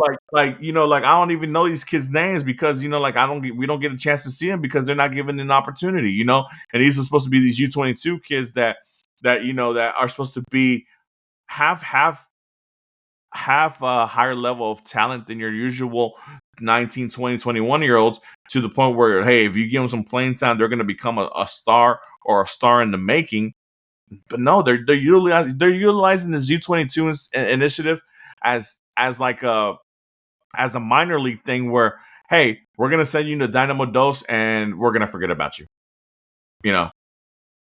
don't even know these kids' names, because we don't get a chance to see them because they're not given an opportunity. And these are supposed to be these U22 kids that are supposed to be have a higher level of talent than your usual 19, 20, 21-year-olds to the point where, hey, if you give them some playing time, they're going to become a star or a star in the making. But no, they're utilizing this U22 initiative as like a minor league thing where, hey, we're going to send you to Dynamo Dos and we're going to forget about you.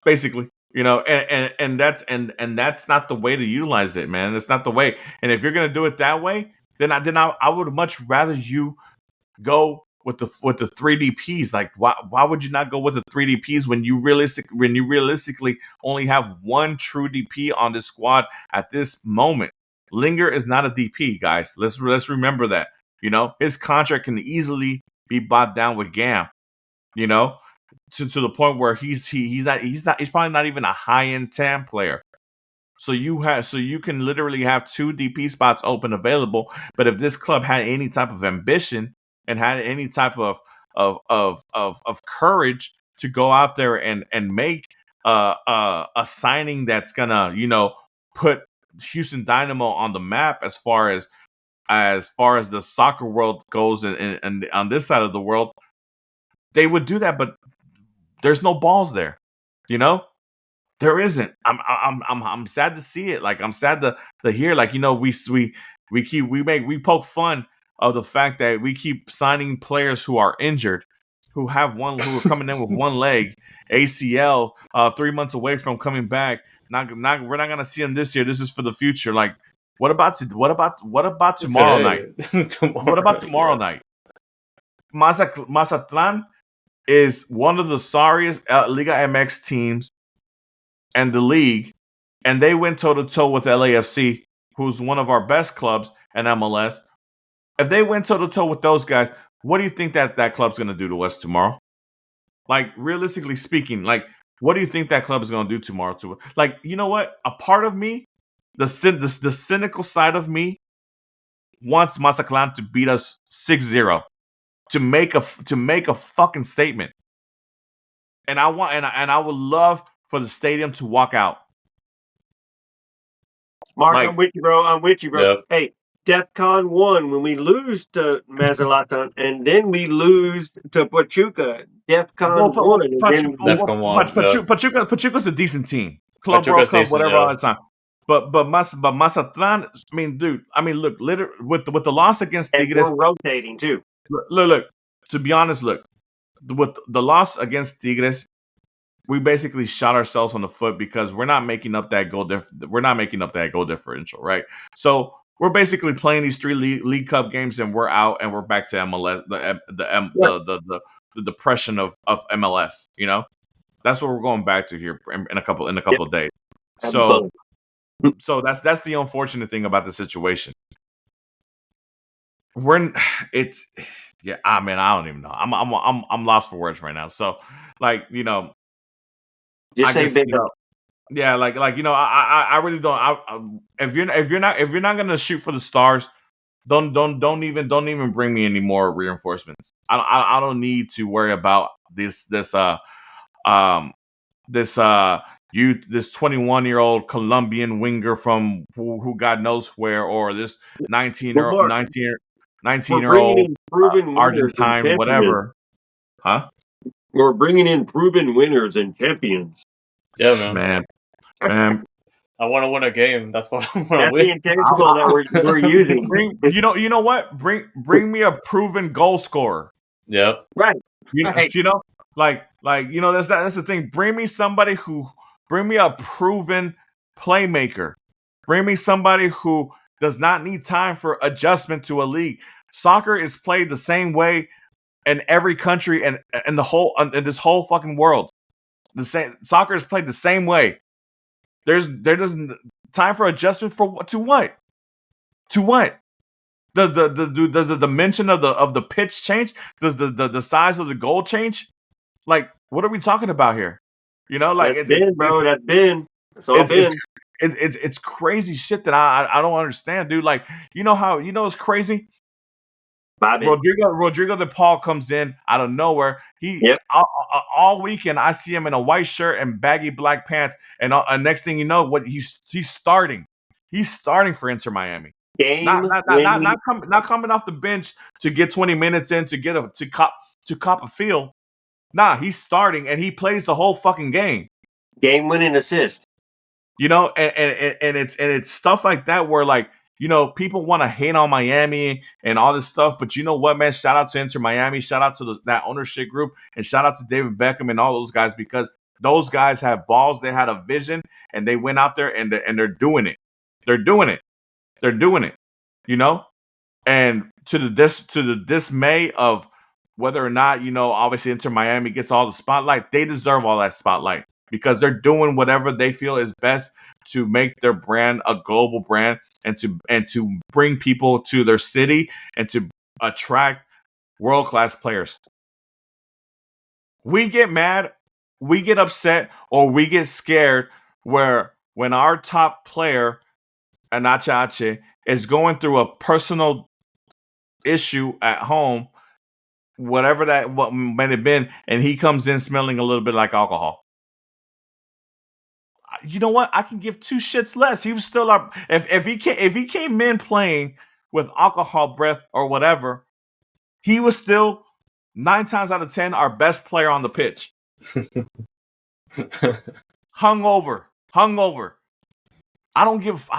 Basically. And that's not the way to utilize it, man. It's not the way. And if you're gonna do it that way, then I would much rather you go with the 3DPs. Like, why would you not go with the 3DPs when you realistically only have one true DP on this squad at this moment? Linger is not a DP, guys. Let's remember that. His contract can easily be bought down with GAM. To the point where he's probably not even a high-end TAM player. So you can literally have 2 DP spots open available. But if this club had any type of ambition and had any type of courage to go out there and make a signing that's gonna put Houston Dynamo on the map as far as the soccer world goes and on this side of the world, they would do that. But there's no balls there, There isn't. I'm sad to see it. Like, I'm sad to hear. Like, we poke fun of the fact that we keep signing players who are injured, who are coming in with one leg, ACL, 3 months away from coming back. We're not gonna see them this year. This is for the future. Like, what about tomorrow night? What about tomorrow night? Mazatlan is one of the sorriest Liga MX teams and the league, and they went toe-to-toe with LAFC, who's one of our best clubs in MLS. If they went toe-to-toe with those guys, what do you think that club's going to do to us tomorrow? Like, realistically speaking, like, what do you think that club is going to do tomorrow to us? Like, you know what? A part of me, the cynical side of me, wants Mazatlan to beat us 6-0 to make a fucking statement. And I would love for the stadium to walk out. Mark, I'm with you, bro. Yep. Hey, DEFCON 1, when we lose to Mazatlan and then we lose to Pachuca, DEFCON 1. And then DEFCON 1. Pachuca's a decent team. Club World Cup, whatever, all the time. But Mazatlan, I mean, dude, look, literally, with the loss against Tigres. We're rotating, too. Look, to be honest, with the loss against Tigres, we basically shot ourselves on the foot because we're not making up that goal. We're not making up that goal differential, right? So we're basically playing these 3 League Cup games, and we're out, and we're back to MLS, the depression of MLS. That's what we're going back to here in a couple of days. So that's the unfortunate thing about the situation. I don't even know. I'm lost for words right now. So, like, just say big up. Yeah, I really don't. If you're not gonna shoot for the stars, don't even bring me any more reinforcements. I don't need to worry about this 21-year-old Colombian winger from who God knows where, or this 19-year-old Argentine, whatever. Huh? We're bringing in proven winners and champions. Yeah, man. I want to win a game. That's what I want to That's win. the intangible that we're using. You know what? Bring me a proven goal scorer. Yep. Right. That's the thing. Bring me a proven playmaker. Bring me somebody who does not need time for adjustment to a league. Soccer is played the same way in every country and in this whole fucking world. The same soccer is played the same way. There doesn't time for adjustment to what? Does the dimension of the pitch change? Does the size of the goal change? Like, what are we talking about here? That's been. It's all been. It's crazy shit that I don't understand, dude. Like, it's crazy. Rodrigo de Paul comes in out of nowhere. All weekend I see him in a white shirt and baggy black pants, and next thing you know, he's starting. He's starting for Inter Miami. Game winning. Not coming off the bench to get 20 minutes in to cop a feel. Nah, he's starting and he plays the whole fucking game. Game winning assist. You know, and it's stuff like that where, like, you know, people want to hate on Miami and all this stuff, but you know what, man? Shout out to Inter Miami, shout out to that ownership group, and shout out to David Beckham and all those guys, because those guys have balls, they had a vision, and they went out there and they're doing it. They're doing it. They're doing it. You know, and to the dismay of whether or not, you know, obviously Inter Miami gets all the spotlight, they deserve all that spotlight because they're doing whatever they feel is best to make their brand a global brand and to bring people to their city and to attract world-class players. We get mad, we get upset, or we get scared when our top player, Anache, is going through a personal issue at home, what might have been, and he comes in smelling a little bit like alcohol. You know what? I can give two shits less. He was still up. If he came in playing with alcohol breath or whatever, he was still 9 times out of 10 our best player on the pitch. Hungover. I don't give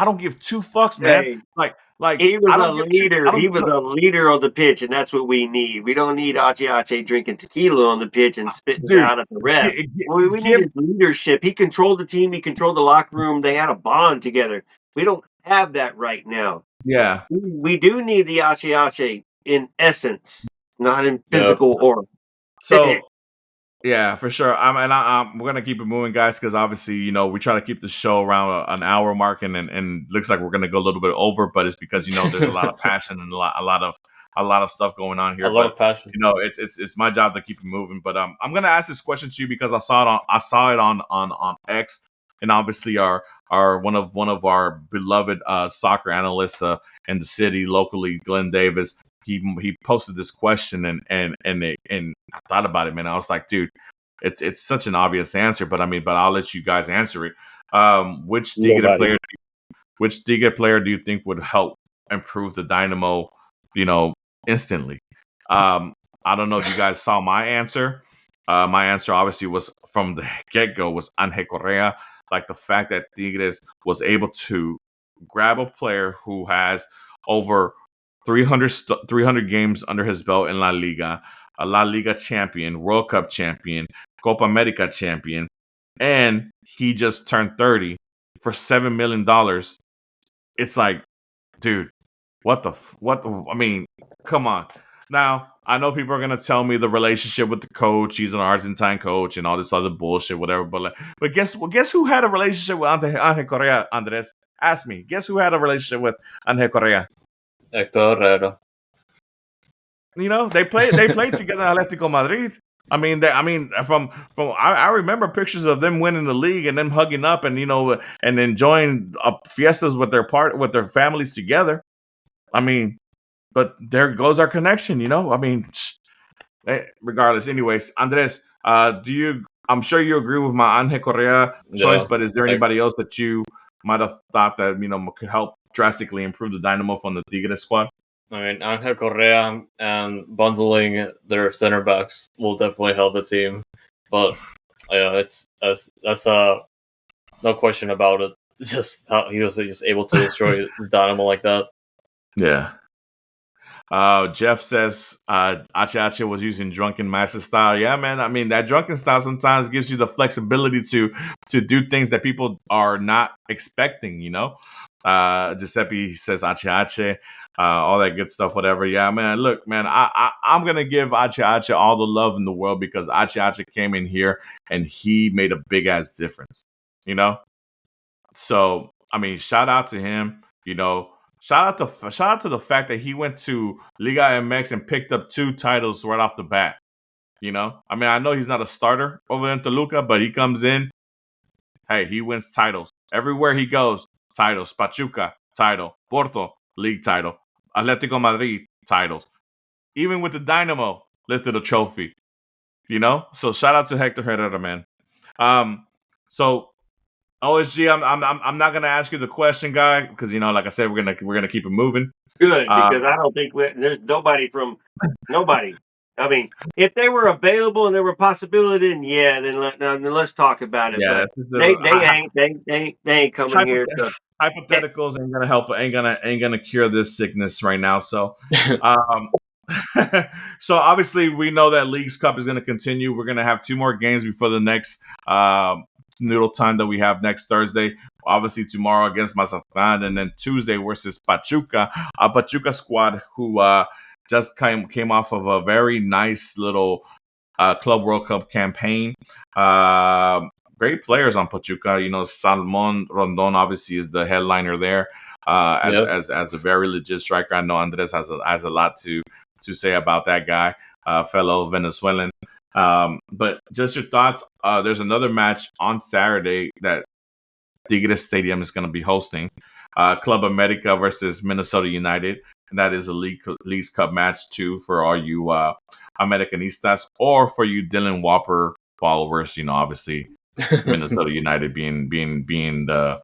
two fucks, man. Hey, like he was a leader. He was a leader on the pitch, and that's what we need. We don't need Ache drinking tequila on the pitch and spitting it out at the ref. We need his leadership. He controlled the team. He controlled the locker room. They had a bond together. We don't have that right now. Yeah. We do need the Ache in essence, not in physical or. So, yeah, for sure. We're gonna keep it moving, guys, because obviously, you know, we try to keep the show around an hour mark, and looks like we're gonna go a little bit over, but it's because, you know, there's a lot of passion and a lot of stuff going on here. A lot of passion. You know, it's my job to keep it moving. But I'm gonna ask this question to you because I saw it on X, and obviously our one of our beloved soccer analysts in the city locally, Glenn Davis. He posted this question and I thought about it, man. I was like, dude, it's such an obvious answer, but I'll let you guys answer it. Which Tigre player do you think would help improve the Dynamo, you know, instantly? I don't know if you guys saw my answer. My answer obviously was from the get-go was Angel Correa. Like the fact that Tigres was able to grab a player who has over 300 games under his belt in La Liga, a La Liga champion, World Cup champion, Copa America champion, and he just turned 30 for $7 million. It's like, dude, come on. Now, I know people are going to tell me the relationship with the coach, he's an Argentine coach and all this other bullshit, whatever, but guess who had a relationship with Angel Correa, Andres? Ask me. Guess who had a relationship with Angel Correa? Hector Herrera. You know, they played together in Atlético Madrid. I remember pictures of them winning the league and them hugging up and, you know, and enjoying fiestas with their families together. But there goes our connection, you know. Regardless. Anyways, Andres, I'm sure you agree with my Angel Correa choice, but is there anybody else that you might have thought that, you know, could help drastically improve the Dynamo from the Tigres squad? Angel Correa and bundling their center backs will definitely help the team. But that's no question about it. Just how he was just able to destroy the Dynamo like that. Yeah. Jeff says Ache was using drunken master style. Yeah, man. That drunken style sometimes gives you the flexibility to do things that people are not expecting, you know. Giuseppe says Ache, all that good stuff, whatever. Yeah, man. Look, man, I'm gonna give Ache all the love in the world because Ache came in here and he made a big ass difference, you know. So shout out to him, you know. Shout out to the fact that he went to Liga MX and picked up 2 titles right off the bat. You know, I know he's not a starter over in Toluca, but he comes in. Hey, he wins titles everywhere he goes. Titles, Pachuca title, Porto league title, Atletico Madrid titles. Even with the Dynamo, lifted a trophy. You know, so shout out to Hector Herrera, man. So OSG, I'm not gonna ask you the question, guy, because like I said, we're gonna keep it moving. Good, because I don't think there's nobody. I mean, if they were available and there were possibility, then let's talk about it. Yeah, But they ain't coming here. So hypotheticals ain't gonna help. Ain't gonna cure this sickness right now. So, so obviously we know that Leagues Cup is gonna continue. We're gonna have 2 more games before the next Noodle Time that we have next Thursday. Obviously tomorrow against Mazatlan, and then Tuesday versus Pachuca, a Pachuca squad who just came off of a very nice little Club World Cup campaign. Great players on Pachuca. Salmon Rondon obviously is the headliner there as a very legit striker. I know Andres has a lot to say about that guy, fellow Venezuelan. But just your thoughts. There's another match on Saturday that Tigres Stadium is going to be hosting. Club America versus Minnesota United. And that is a Leagues Cup match too for all you Americanistas, or for you Dylan Whopper followers. Obviously Minnesota United being the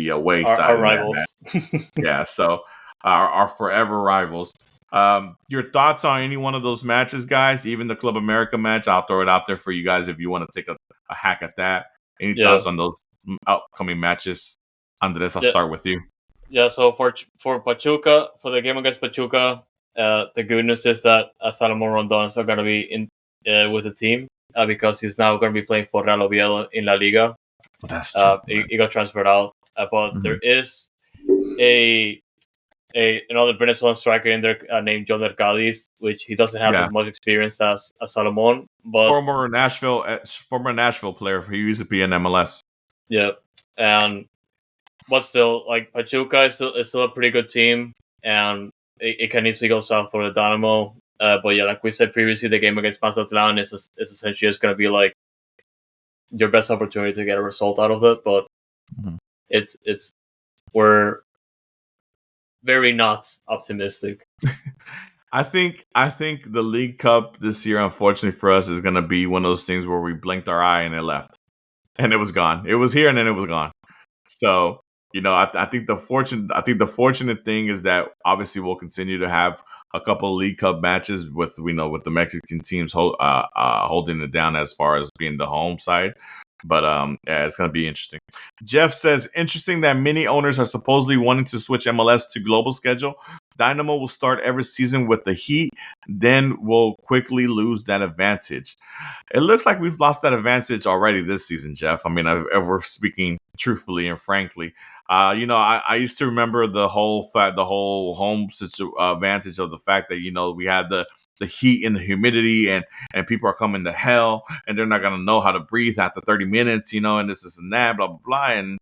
away side our of rivals. That match. Yeah, so our forever rivals. Your thoughts on any one of those matches, guys? Even the Club America match, I'll throw it out there for you guys if you want to take a hack at that. Any thoughts on those upcoming matches? Andres, I'll start with you. Yeah, so for Pachuca, for the game against Pachuca, the good news is that Salomon Rondon is not going to be in with the team because he's now going to be playing for Real Oviedo in La Liga. That's true. He got transferred out, but there is another Venezuelan striker in there named John Cadiz, which he doesn't have as much experience as Salomon, but former Nashville player. He used to be in MLS. Yeah, but still, like Pachuca is still a pretty good team, and it can easily go south for the Dynamo. But yeah, like we said previously, the game against Mazatlan is essentially just going to be like your best opportunity to get a result out of it. But we're very not optimistic. I think the League Cup this year, unfortunately for us, is going to be one of those things where we blinked our eye and it left, and it was gone. It was here and then it was gone. So I think the fortunate thing is that obviously we'll continue to have a couple of League Cup matches with the Mexican teams holding it down as far as being the home side. But yeah, it's going to be interesting. Jeff says, interesting that many owners are supposedly wanting to switch MLS to global schedule. Dynamo will start every season with the Heat, then will quickly lose that advantage. It looks like we've lost that advantage already this season, Jeff. I mean, if we're speaking truthfully and frankly, I used to remember the whole home advantage of the fact that we had the heat and the humidity and people are coming to hell and they're not going to know how to breathe after 30 minutes, and this and that, blah, blah, blah. And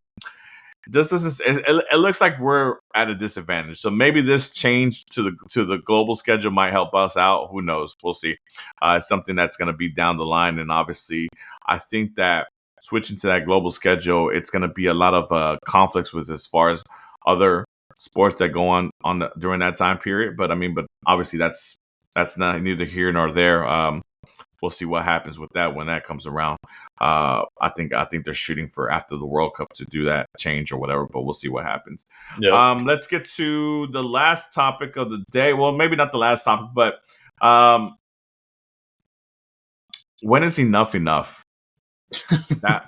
it looks like we're at a disadvantage. So maybe this change to the global schedule might help us out. Who knows? We'll see. It's something that's going to be down the line. And obviously, I think that switching to that global schedule, it's going to be a lot of conflicts with as far as other sports that go on during that time period. But obviously that's not neither here nor there. We'll see what happens with that when that comes around. I think they're shooting for after the World Cup to do that change or whatever, but we'll see what happens. Yeah. Let's get to the last topic of the day. Well, maybe not the last topic, but when is enough enough? I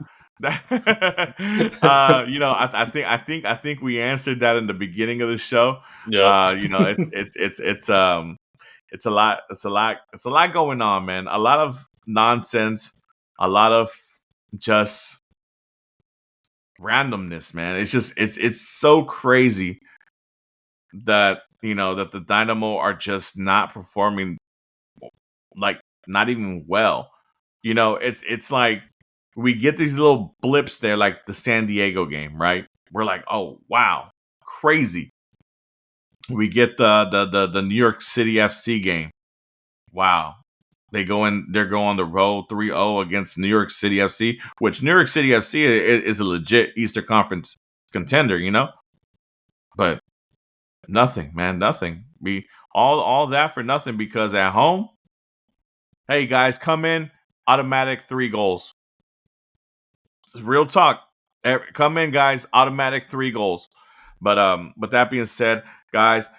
think we answered that in the beginning of the show. Yeah. It's a lot going on, man. A lot of nonsense, a lot of just randomness, man. It's so crazy that that the Dynamo are just not performing, like not even well. It's like we get these little blips there, like the San Diego game, right? We're like, oh wow, crazy. We get the New York City FC game. Wow. They're going on the road 3-0 against New York City FC, which New York City FC is a legit Eastern Conference contender, But nothing, man, nothing. We all that for nothing because at home, hey guys, come in, automatic 3 goals. Real talk. Come in, guys. Automatic 3 goals. But that being said, guys,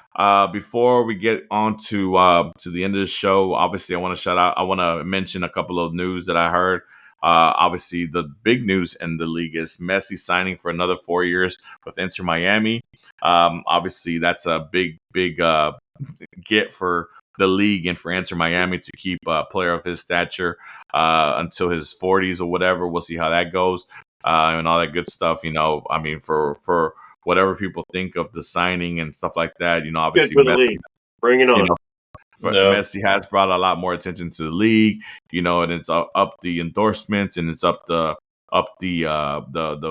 before we get on to the end of the show, obviously I want to mention a couple of news that I heard. Obviously, the big news in the league is Messi signing for another 4 years with Inter Miami. Obviously, that's a big get for the league and for Inter Miami to keep a player of his stature until his 40s or whatever. We'll see how that goes and all that good stuff. I mean, for whatever people think of the signing and stuff like that, Good obviously for the league. Bring it on. Messi has brought a lot more attention to the league, and it's up the endorsements and it's up the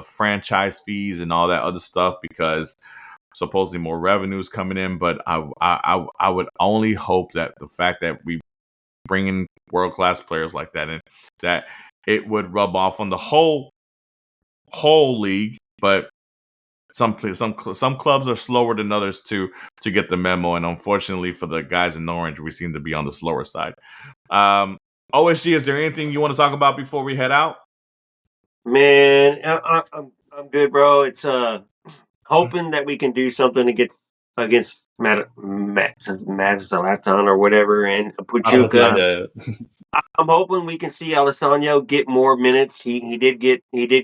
franchise fees and all that other stuff because supposedly more revenues coming in. But I would only hope that the fact that we bring in world class players like that and that it would rub off on the whole league, but some clubs are slower than others to get the memo, and unfortunately for the guys in orange, we seem to be on the slower side. OSG, is there anything you want to talk about before we head out? Man, I'm good, bro. It's hoping that we can do something against Mazatlan or whatever and Pachuca. I'm hoping we can see Alessandro get more minutes. He did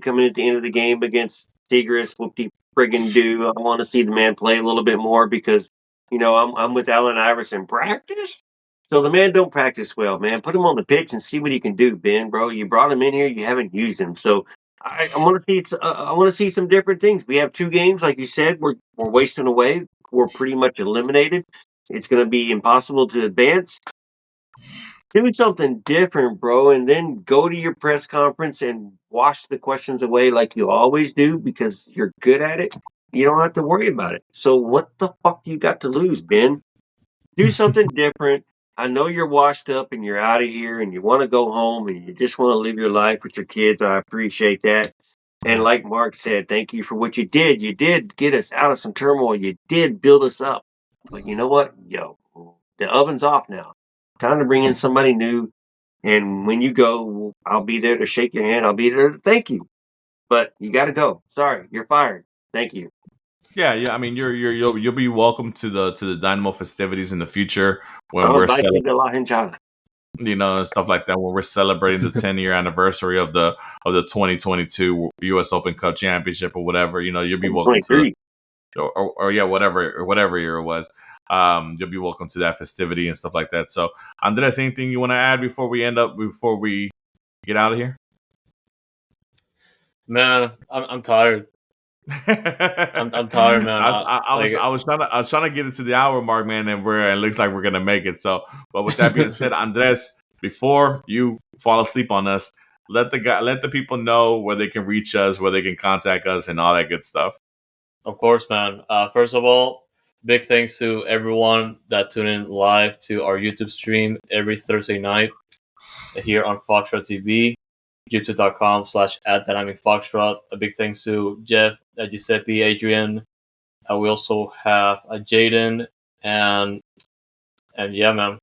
come in at the end of the game against Tigres. Whoop-de friggin' do. I want to see the man play a little bit more because I'm with Allen Iverson. Practice. So the man don't practice well, man. Put him on the pitch and see what he can do, Ben, bro. You brought him in here, you haven't used him. So I want to see some different things. We have 2 games, like you said. We're wasting away. We're pretty much eliminated. It's going to be impossible to advance. Do something different, bro, and then go to your press conference and wash the questions away like you always do because you're good at it. You don't have to worry about it. So what the fuck do you got to lose, Ben? Do something different. I know you're washed up and you're out of here and you want to go home and you just want to live your life with your kids. I appreciate that. And like Mark said, thank you for what you did. You did get us out of some turmoil. You did build us up. But you know what? Yo, the oven's off now. Time to bring in somebody new. And when you go, I'll be there to shake your hand. I'll be there to thank you. But you got to go. Sorry, you're fired. Thank you. Yeah. I mean, you'll be welcome to the Dynamo festivities in the future when I'll we're invite you to La Hinchada. and stuff like that. When we're celebrating the 10-year anniversary of the 2022 U.S. Open Cup Championship or whatever, you'll be welcome to, whatever year it was. You'll be welcome to that festivity and stuff like that. So, Andres, anything you want to add before we get out of here? Man, I'm tired. I'm tired, man. I was trying to get it to the hour mark, man, and it looks like we're gonna make it. So, but with that being said, Andres, before you fall asleep on us, let the people know where they can reach us, where they can contact us, and all that good stuff. Of course, man. First of all, big thanks to everyone that tuned in live to our YouTube stream every Thursday night here on Foxtrot TV, youtube.com/@dynamicfoxtrot. A big thanks to Jeff, Giuseppe, Adrian. We also have Jaden and yeah, man.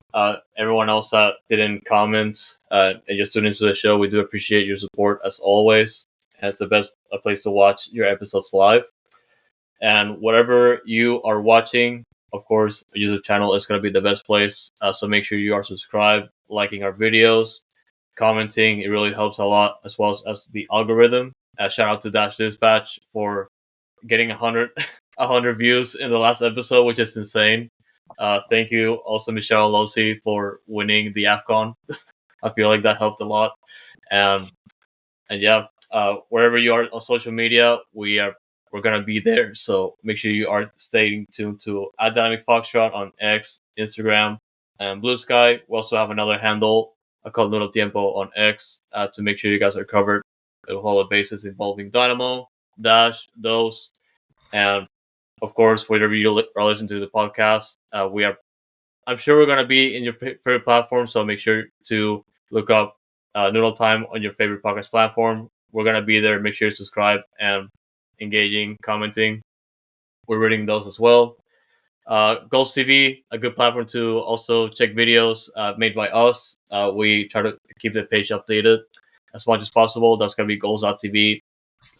Everyone else that didn't comment and just tuned into the show, we do appreciate your support as always. And it's the best place to watch your episodes live. And whatever you are watching, of course, our YouTube channel is going to be the best place. So make sure you are subscribed, liking our videos, commenting. It really helps a lot, as well as the algorithm. Shout out to Dash Dispatch for getting 100 views in the last episode, which is insane. Thank you also Michelle Losi for winning the AFCON. I feel like that helped a lot. And yeah, wherever you are on social media, we're gonna be there. So make sure you are staying tuned to @Dynamic Foxtrot on X, Instagram, and Blue Sky. We also have another handle called Noodle Tiempo on X to make sure you guys are covered with all the bases involving Dynamo, Dash, those, and of course, wherever you are listening to the podcast, I'm sure we're gonna be in your favorite platform. So make sure to look up Noodle Time on your favorite podcast platform. We're gonna be there. Make sure you subscribe and engaging, commenting. We're reading those as well. Ghost TV, a good platform to also check videos made by us. We try to keep the page updated as much as possible. That's gonna be Goals.tv.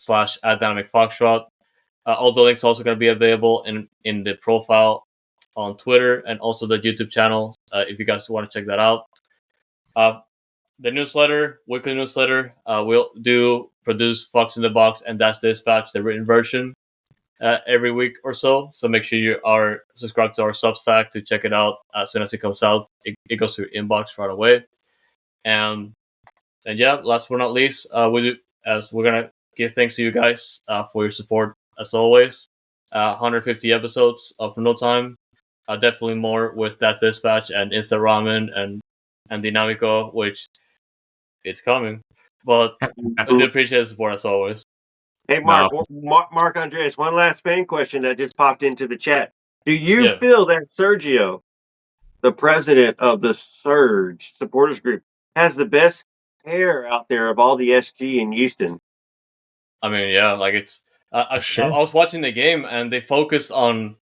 @DynamicFoxtrot. All the links also going to be available in the profile on Twitter and also the YouTube channel if you guys want to check that out. The newsletter, weekly newsletter, we'll produce Fox in the Box and Dash Dispatch, the written version, every week or so. So make sure you are subscribed to our Substack to check it out as soon as it comes out. It goes to your inbox right away. And yeah, last but not least, we're gonna give thanks to you guys for your support as always. 150 episodes of Noodle Time. Definitely more with Dash Dispatch and Insta Ramen and Dynamico, which it's coming. But I do appreciate the support as always. Hey, Mark Andreas, one last fan question that just popped into the chat. Do you feel that Sergio, the president of the Surge supporters group, has the best hair out there of all the SG in Houston? I mean, yeah, like it's. I was watching the game and they focus on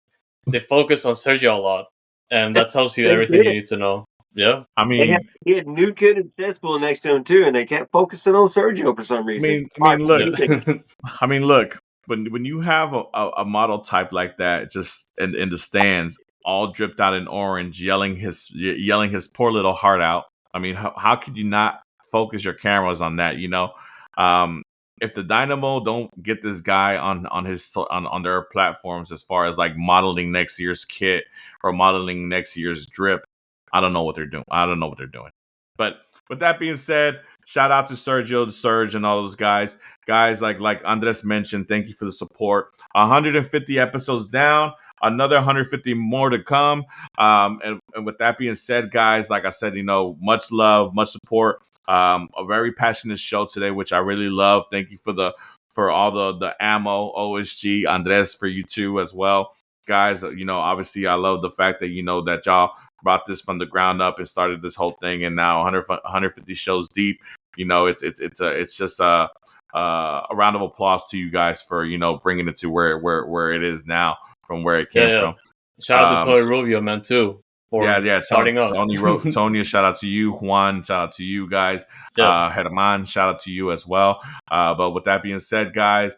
Sergio a lot, and that tells you everything you need to know. Yeah, I mean, he had New Kid and Cesspool next to him too, and they kept focusing on Sergio for some reason. Look. When you have a model type like that, just in the stands, all dripped out in orange, yelling his poor little heart out. I mean, how could you not focus your cameras on that? You know, if the Dynamo don't get this guy on their platforms as far as like modeling next year's kit or modeling next year's drip, I don't know what they're doing. But with that being said, shout out to Sergio, the Surge, and all those guys. Guys, like Andres mentioned, thank you for the support. 150 episodes down, another 150 more to come. And with that being said, guys, like I said, much love, much support. A very passionate show today, which I really love. Thank you for all the ammo, OSG, Andres, for you too as well. Guys, obviously I love the fact that, that y'all brought this from the ground up and started this whole thing, and now 150 shows deep. It's just a round of applause to you guys for bringing it to where it is now from where it came from. Shout out to Tony Rubio, man, too. Starting up. Tony, shout out to you. Juan, shout out to you guys. Herman, shout out to you as well. But with that being said, guys,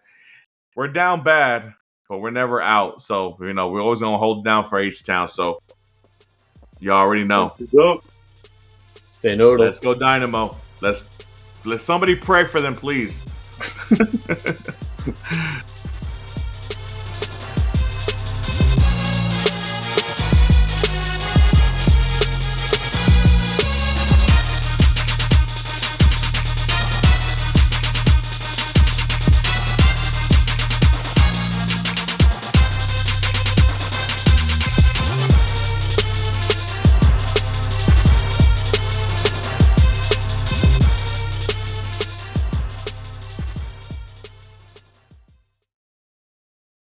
we're down bad, but we're never out. So we're always gonna hold down for H-Town. So you already know. Stay noodle. Let's go Dynamo. Let somebody pray for them, please.